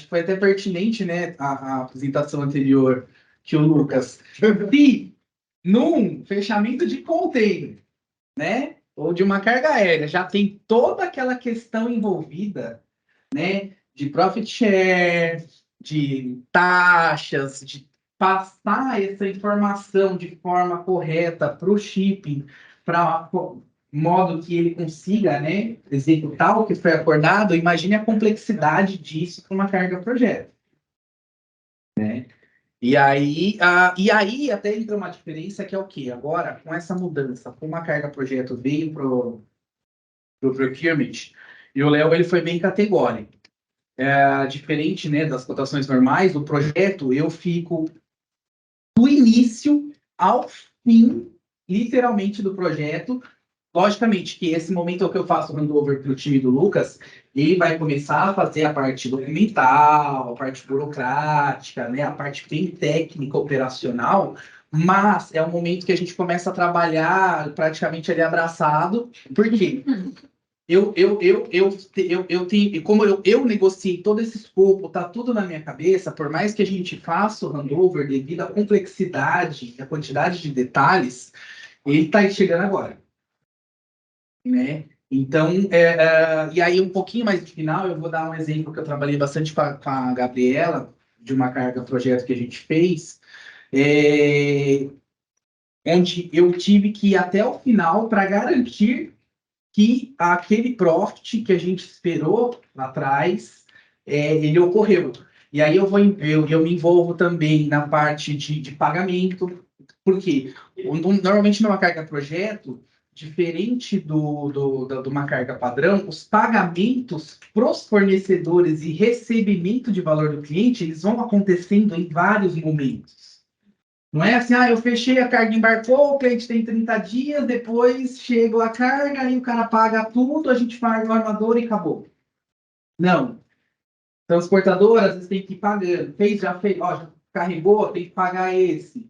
foi até pertinente, né, a apresentação anterior que o Lucas, se num fechamento de container, né, ou de uma carga aérea, já tem toda aquela questão envolvida, né, de profit share, de taxas, de passar essa informação de forma correta para o shipping, para modo que ele consiga, né, executar o que foi acordado. Imagine a complexidade disso para uma carga projeto. Né? E aí até entra uma diferença que é o quê? Agora, com essa mudança, com uma carga projeto veio para o procurement, e o Léo ele foi bem categórico. Diferente, né, das cotações normais, do projeto, eu fico do início ao fim literalmente do projeto. Logicamente que esse momento que eu faço o handover para o time do Lucas, ele vai começar a fazer a parte documental, a parte burocrática, né, a parte bem técnica, operacional, mas é um momento que a gente começa a trabalhar praticamente ali abraçado, porque eu tenho, como eu negociei todo esse escopo, tá tudo na minha cabeça, por mais que a gente faça o handover devido à complexidade e à quantidade de detalhes, ele está chegando agora, né? Então, e aí um pouquinho mais no final, eu vou dar um exemplo que eu trabalhei bastante com a Gabriela, de uma carga projeto que a gente fez, onde eu tive que ir até o final para garantir que aquele profit que a gente esperou lá atrás, ele ocorreu. E aí eu me envolvo também na parte de pagamento, porque normalmente numa carga projeto, diferente de uma carga padrão, os pagamentos para os fornecedores e recebimento de valor do cliente, eles vão acontecendo em vários momentos. Não é assim, eu fechei, a carga embarcou, o cliente tem 30 dias, depois chega a carga, aí o cara paga tudo, a gente paga o armador e acabou. Não. Transportadora, às vezes tem que ir pagando. Já fez, já carregou, tem que pagar esse.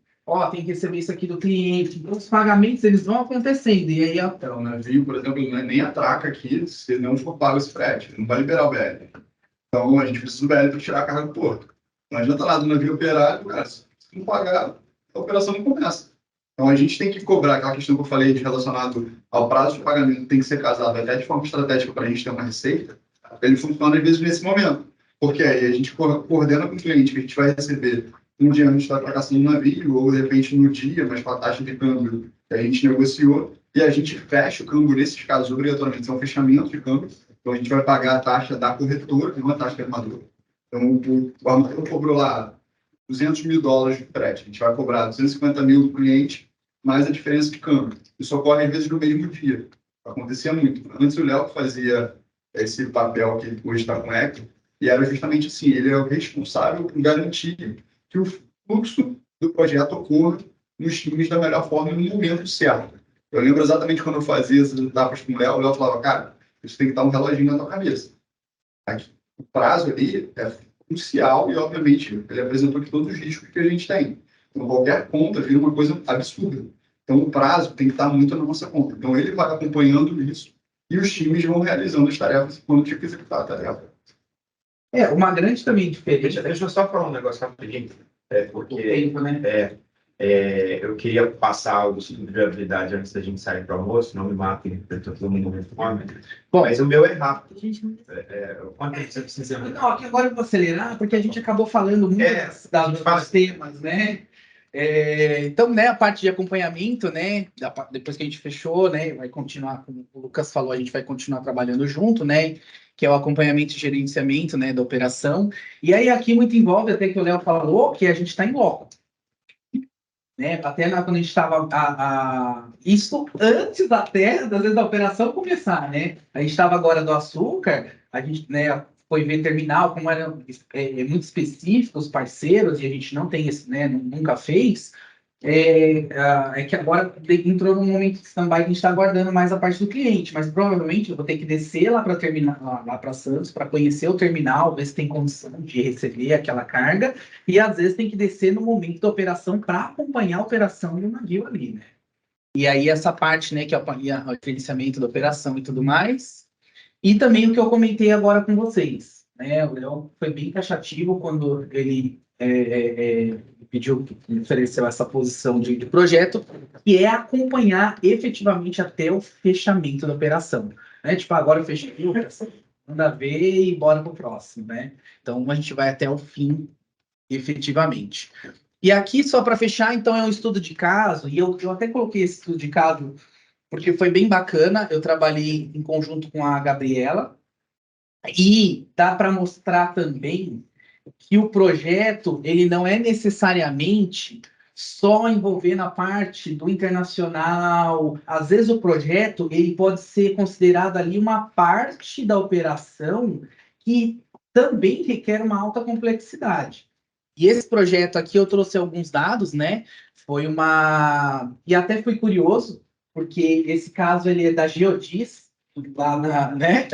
Tem que receber isso aqui do cliente. Então, os pagamentos, eles vão acontecendo. E aí, o navio, por exemplo, não é nem atraca aqui se não for pago esse frete. Não vai liberar o BL. Então, a gente precisa do BL para tirar a carga do porto. Não adianta nada o navio operário, cara, se não pagar, a operação não começa. Então, a gente tem que cobrar aquela questão que eu falei de relacionado ao prazo de pagamento, tem que ser casado até de forma estratégica para a gente ter uma receita. Ele funciona, às vezes, nesse momento. Porque aí a gente coordena com o cliente que a gente vai receber um dia antes da embarcação do navio, ou, de repente, no dia, mas com a taxa de câmbio que a gente negociou, e a gente fecha o câmbio, nesses casos, obrigatoriamente, são fechamento de câmbio. Então, a gente vai pagar a taxa da corretora, não a taxa do armador. Então, o armador cobrou lá $200 mil de frete. A gente vai cobrar 250 mil do cliente, mais a diferença de câmbio. Isso ocorre, às vezes, no mesmo dia. Acontecia muito. Antes, o Léo fazia esse papel que hoje está com o ECO, e era justamente assim, ele é o responsável por garantir que o fluxo do projeto ocorra nos times da melhor forma no momento certo. Eu lembro exatamente quando eu fazia essas etapas com o Léo falava, cara, isso tem que estar um reloginho na tua cabeça. O prazo ali é crucial e, obviamente, ele apresentou aqui todos os riscos que a gente tem. Então, qualquer conta vira uma coisa absurda. Então, o prazo tem que estar muito na nossa conta. Então, ele vai acompanhando isso e os times vão realizando as tarefas quando tiver que executar a tarefa. Uma grande também diferença. Deixa eu só falar um negócio rapidinho. Porque tempo, né? eu queria passar algo sobre viabilidade antes da gente sair para o almoço, não me matem, eu estou todo mundo com fome. Bom, mas o meu é rápido. Quanto tempo você precisa? Não, aqui agora eu vou acelerar, porque a gente acabou falando muito dos temas, né? Então, né, a parte de acompanhamento, né, depois que a gente fechou, né, vai continuar, como o Lucas falou, a gente vai continuar trabalhando junto, né, que é o acompanhamento e gerenciamento, né, da operação. E aí aqui muito envolve, até que o Léo falou, que a gente está em loco. Né, até quando a gente estava, isso antes até, às vezes, da operação começar, né, a gente estava agora do açúcar, a gente, né, foi ver terminal, como eram muito específicos, parceiros, e a gente não tem esse, né, nunca fez, que agora entrou num momento de stand-by que a gente está aguardando mais a parte do cliente, mas provavelmente eu vou ter que descer lá para terminar, lá para Santos, para conhecer o terminal, ver se tem condição de receber aquela carga, e às vezes tem que descer no momento da operação para acompanhar a operação do navio ali, né? E aí essa parte, né, que é o gerenciamento da operação e tudo mais, e também o que eu comentei agora com vocês, né? O Léo foi bem taxativo quando ele pediu, ofereceu essa posição de projeto, que é acompanhar efetivamente até o fechamento da operação. Né? Tipo, agora eu fechei a operação, manda ver e bora para o próximo, né? Então, a gente vai até o fim, efetivamente. E aqui, só para fechar, então, é um estudo de caso, e eu até coloquei esse estudo de caso porque foi bem bacana, eu trabalhei em conjunto com a Gabriela, e dá para mostrar também que o projeto, ele não é necessariamente só envolvendo a parte do internacional. Às vezes o projeto, ele pode ser considerado ali uma parte da operação que também requer uma alta complexidade. E esse projeto aqui eu trouxe alguns dados, né? Foi uma... E até fui curioso, porque esse caso ele é da Geodis, lá na, né?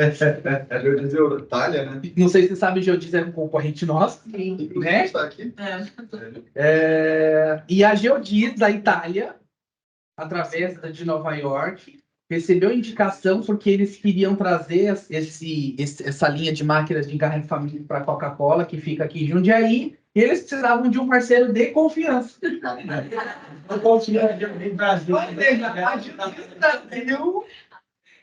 Eu ia dizer Itália, né? Não sei se você sabe, Geodis é um concorrente nosso, né? Está aqui. E a Geodis da Itália, através de Nova York, recebeu indicação porque eles queriam trazer essa linha de máquinas de engarrafamento para a Coca-Cola, que fica aqui em Jundiaí, e eles precisavam de um parceiro de confiança. Brasil,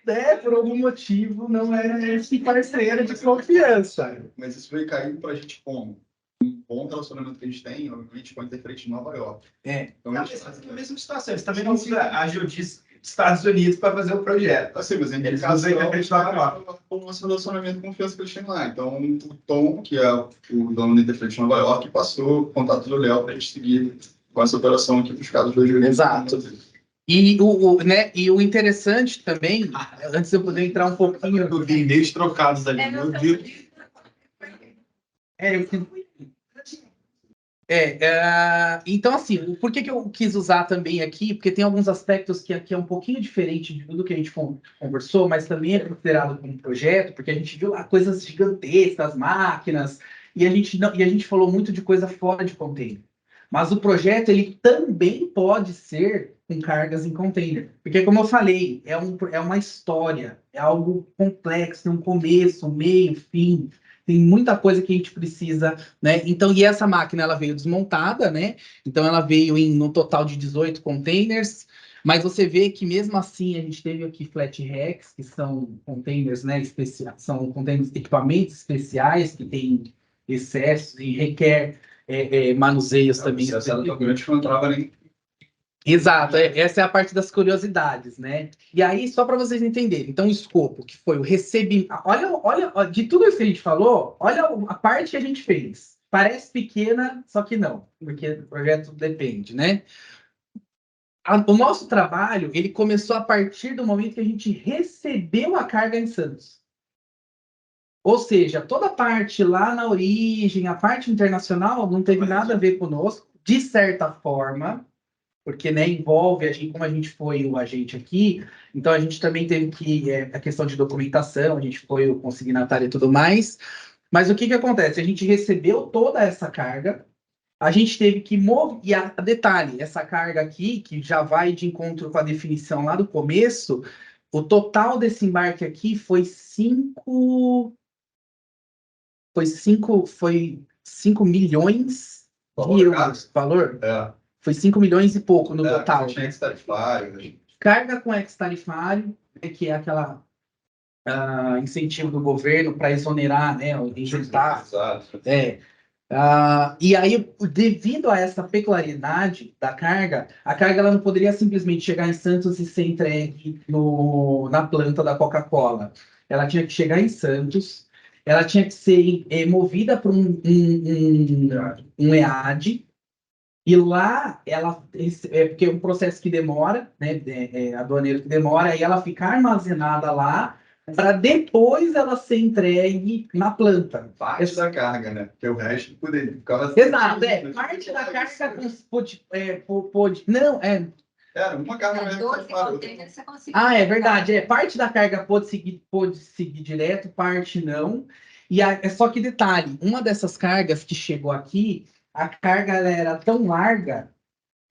né, por algum motivo, não é esse parceiro de confiança. Mas isso veio cair para a gente como? Um bom relacionamento que a gente tem, obviamente, com a Interferente de Nova York. Então, Não, a gente mas é a mesma situação. Eles também não usam a Geodis dos Estados Unidos para fazer o projeto. assim, mas a gente Eles usam a Interferente de Nova York. o nosso relacionamento de confiança que eles têm lá. Então, o Tom, que é o dono da Interferente de Nova York, passou o contato do Léo para a gente seguir com essa operação aqui para os casos do Juiz. Exato. E o interessante também, antes de eu poder entrar um pouquinho... Eu vi e-mails trocados ali, meu Deus. Então, assim, por que eu quis usar também aqui? Porque tem alguns aspectos que aqui é um pouquinho diferente de tudo que a gente conversou, mas também é considerado como projeto, porque a gente viu lá coisas gigantescas, máquinas, e a gente falou muito de coisa fora de container. Mas o projeto, ele também pode ser com cargas em container. Porque, como eu falei, é uma história, é algo complexo, tem um começo, um meio, fim. Tem muita coisa que a gente precisa, né? Então, e essa máquina, ela veio desmontada, né? Então, ela veio no total de 18 containers. Mas você vê que, mesmo assim, a gente teve aqui flat racks, que são containers, né? São containers, equipamentos especiais que têm excessos e requer manuseios também. Essa era totalmente que não entrava nem. Exato, essa é a parte das curiosidades, né? E aí, só para vocês entenderem, então o escopo, que foi o recebimento. Olha, de tudo isso que a gente falou, olha a parte que a gente fez. Parece pequena, só que não, porque o projeto depende, né? O nosso trabalho, ele começou a partir do momento que a gente recebeu a carga em Santos. Ou seja, toda a parte lá na origem, a parte internacional, não teve nada a ver conosco, de certa forma, porque, né, envolve a gente, como a gente foi o agente aqui, então a gente também teve que, a questão de documentação, a gente foi o consignatário e tudo mais, mas o que acontece? A gente recebeu toda essa carga, a gente teve que mover, e detalhe, essa carga aqui, que já vai de encontro com a definição lá do começo, o total desse embarque aqui foi 5 milhões de euros, valor? Foi 5 milhões e pouco no total. Tinha ex-tarifário. Carga com ex-tarifário, que é aquela incentivo do governo para exonerar, né, injetar. Exato. E aí, devido a essa peculiaridade da carga, a carga ela não poderia simplesmente chegar em Santos e ser entregue na planta da Coca-Cola. Ela tinha que chegar em Santos, ela tinha que ser movida para um EAD, e lá, porque é um processo que demora, né, aduaneiro que demora, e ela fica armazenada lá, para depois ela ser entregue na planta. Parte da carga, né? Porque o resto poderia ficar... Exato, parte da carga pode... Não, Era uma carga mesmo que parou. é verdade. Parte da carga pode seguir direto, parte não. E é só que detalhe, uma dessas cargas que chegou aqui, a carga ela era tão larga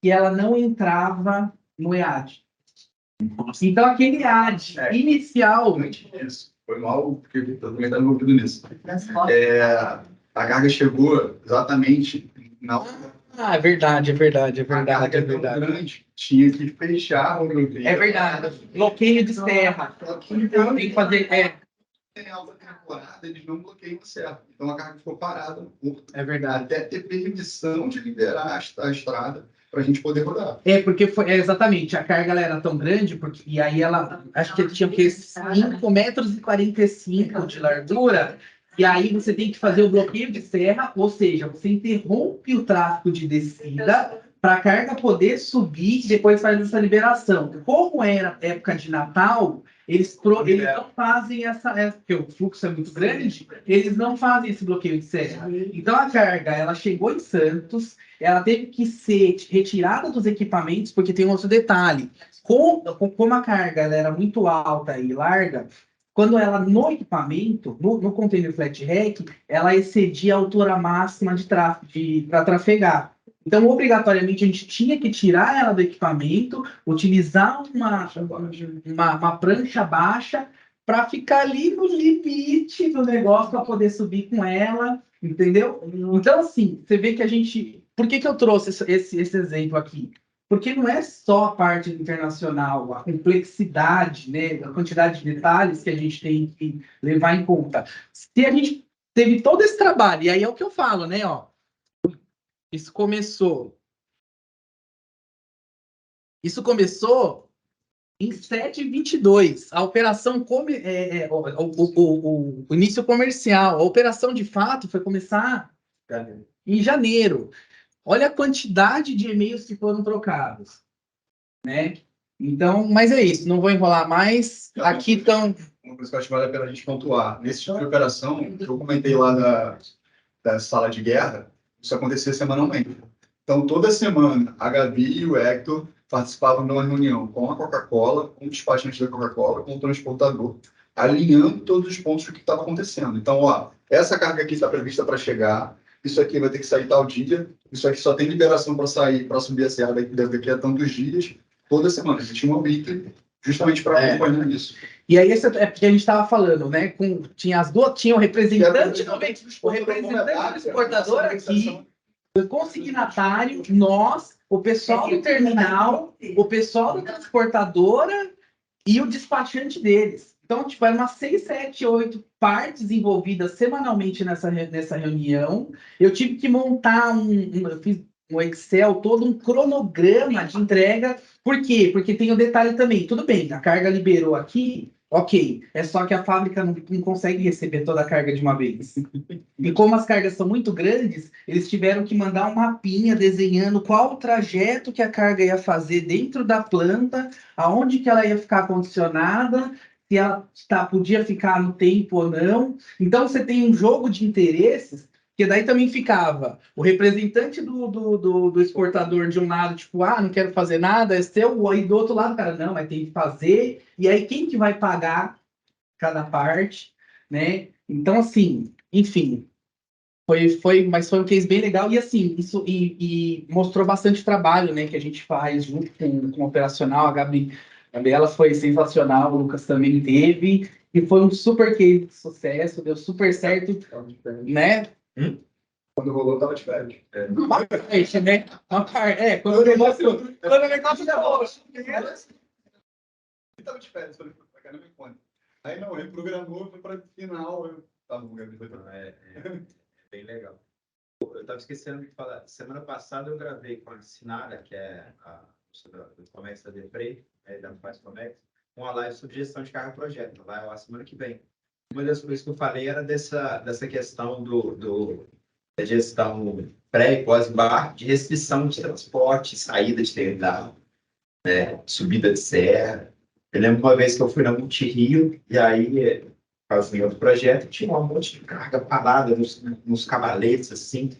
que ela não entrava no EAD. Então, aquele EAD inicial... Isso. Foi mal, porque eu também estava envolvido nisso. A carga chegou exatamente na hora. É verdade. A carga tão grande, tinha que fechar o bloqueio. É verdade. Bloqueio de serra. Então, tem que fazer... Em alta temporada, eles não bloqueiam certo. Então, a carga ficou parada no porto. É verdade. Até ter permissão de liberar a estrada para a gente poder rodar. Porque exatamente, a carga ela era tão grande, e aí ela, acho que tinha 5,45 metros de largura, e aí você tem que fazer o bloqueio de serra, ou seja, você interrompe o tráfego de descida para a carga poder subir e depois faz essa liberação. Como era época de Natal, eles não fazem porque o fluxo é muito grande, eles não fazem esse bloqueio de serra. Então a carga, ela chegou em Santos, ela teve que ser retirada dos equipamentos, porque tem outro detalhe. Como a carga ela era muito alta e larga, quando ela no equipamento, no container flat rack, ela excedia a altura máxima para trafegar. Então, obrigatoriamente, a gente tinha que tirar ela do equipamento, utilizar uma prancha baixa para ficar ali no limite do negócio para poder subir com ela, entendeu? Então, assim, você vê que a gente... Por que eu trouxe esse exemplo aqui? Porque não é só a parte internacional, a complexidade, né, a quantidade de detalhes que a gente tem que levar em conta. Se a gente teve todo esse trabalho, e aí é o que eu falo, né, ó, isso começou em 7/22, a operação, o início comercial, a operação de fato foi começar em janeiro. Olha a quantidade de e-mails que foram trocados, né? Então, mas é isso, não vou enrolar mais. Aqui estão... Uma coisa que eu acho que vale a pena a gente pontuar. Nesse tipo de operação, que eu comentei lá da sala de guerra, isso acontecia semanalmente. Então, toda semana, a Gabi e o Hector participavam de uma reunião com a Coca-Cola, com o despachante da Coca-Cola, com o transportador, alinhando todos os pontos do que estava acontecendo. Então, ó, essa carga aqui está prevista para chegar, isso aqui vai ter que sair tal dia, isso aqui só tem liberação para sair, para subir a serra daqui a tantos dias, toda semana. A gente tinha uma briga justamente para acompanhar isso. E aí, é porque a gente estava falando, né? Tinha o representante do exportador aqui, o consignatário, nós, o pessoal do terminal, o pessoal da transportadora e o despachante deles. Então, tipo, eram umas 6, 7, 8 partes envolvidas semanalmente nessa reunião. Eu tive que montar eu fiz um Excel, todo um cronograma de entrega. Por quê? Porque tem o detalhe também. Tudo bem, a carga liberou aqui, ok. É só que a fábrica não consegue receber toda a carga de uma vez. E como as cargas são muito grandes, eles tiveram que mandar um mapinha desenhando qual o trajeto que a carga ia fazer dentro da planta, aonde que ela ia ficar condicionada, se ela podia ficar no tempo ou não. Então, você tem um jogo de interesses, que daí também ficava o representante do exportador de um lado, tipo, não quero fazer nada, é seu, e do outro lado, cara, não, mas tem que fazer, e aí quem que vai pagar cada parte, né? Então, assim, enfim, mas foi um case bem legal, e assim, isso e mostrou bastante trabalho, né, que a gente faz junto com o operacional. A Gabriela foi sensacional, o Lucas também teve, e foi um super case de sucesso, deu super certo, né? Quando rolou, tava de férias. Uma parte, né? Quando o negócio rolou. Tava de férias, falei, cara, não me conta. Aí não, reprogramou, foi para final. Tá bom, Gabi, foi Bem legal. Eu estava esquecendo de falar. Semana passada eu gravei com a Sinara, que é a do Comex da Depre, da Faz Comex, uma live sobre gestão de carga projeto. Vai lá semana que vem. Uma das coisas que eu falei era dessa questão da gestão pré e pós-embarque, de restrição de transporte, saída de terminal, né, subida de serra. Eu lembro uma vez que eu fui na Multirio, e aí, fazendo outro projeto, tinha um monte de carga parada nos cavaletes, assim,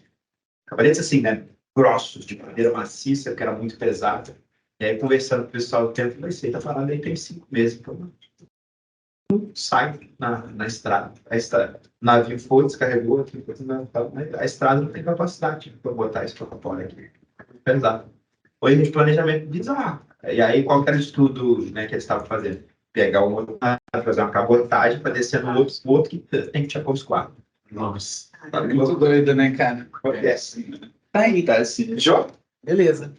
né, grossos, de madeira maciça, que era muito pesada. E aí, conversando com o pessoal do tempo, você está falando aí tem 5 meses, então sai na estrada. O navio foi, descarregou, a estrada não tem capacidade para botar isso para fora aqui. Pesado. Foi de planejamento bizarro. E aí, qual que era o estudo, né, que eles estavam fazendo? Pegar um outro, fazer uma cabotagem para descer no outro que tem que te acostumar. Nossa. Tá muito doido, né, cara? Acontece. Tá aí. Fechou? Beleza.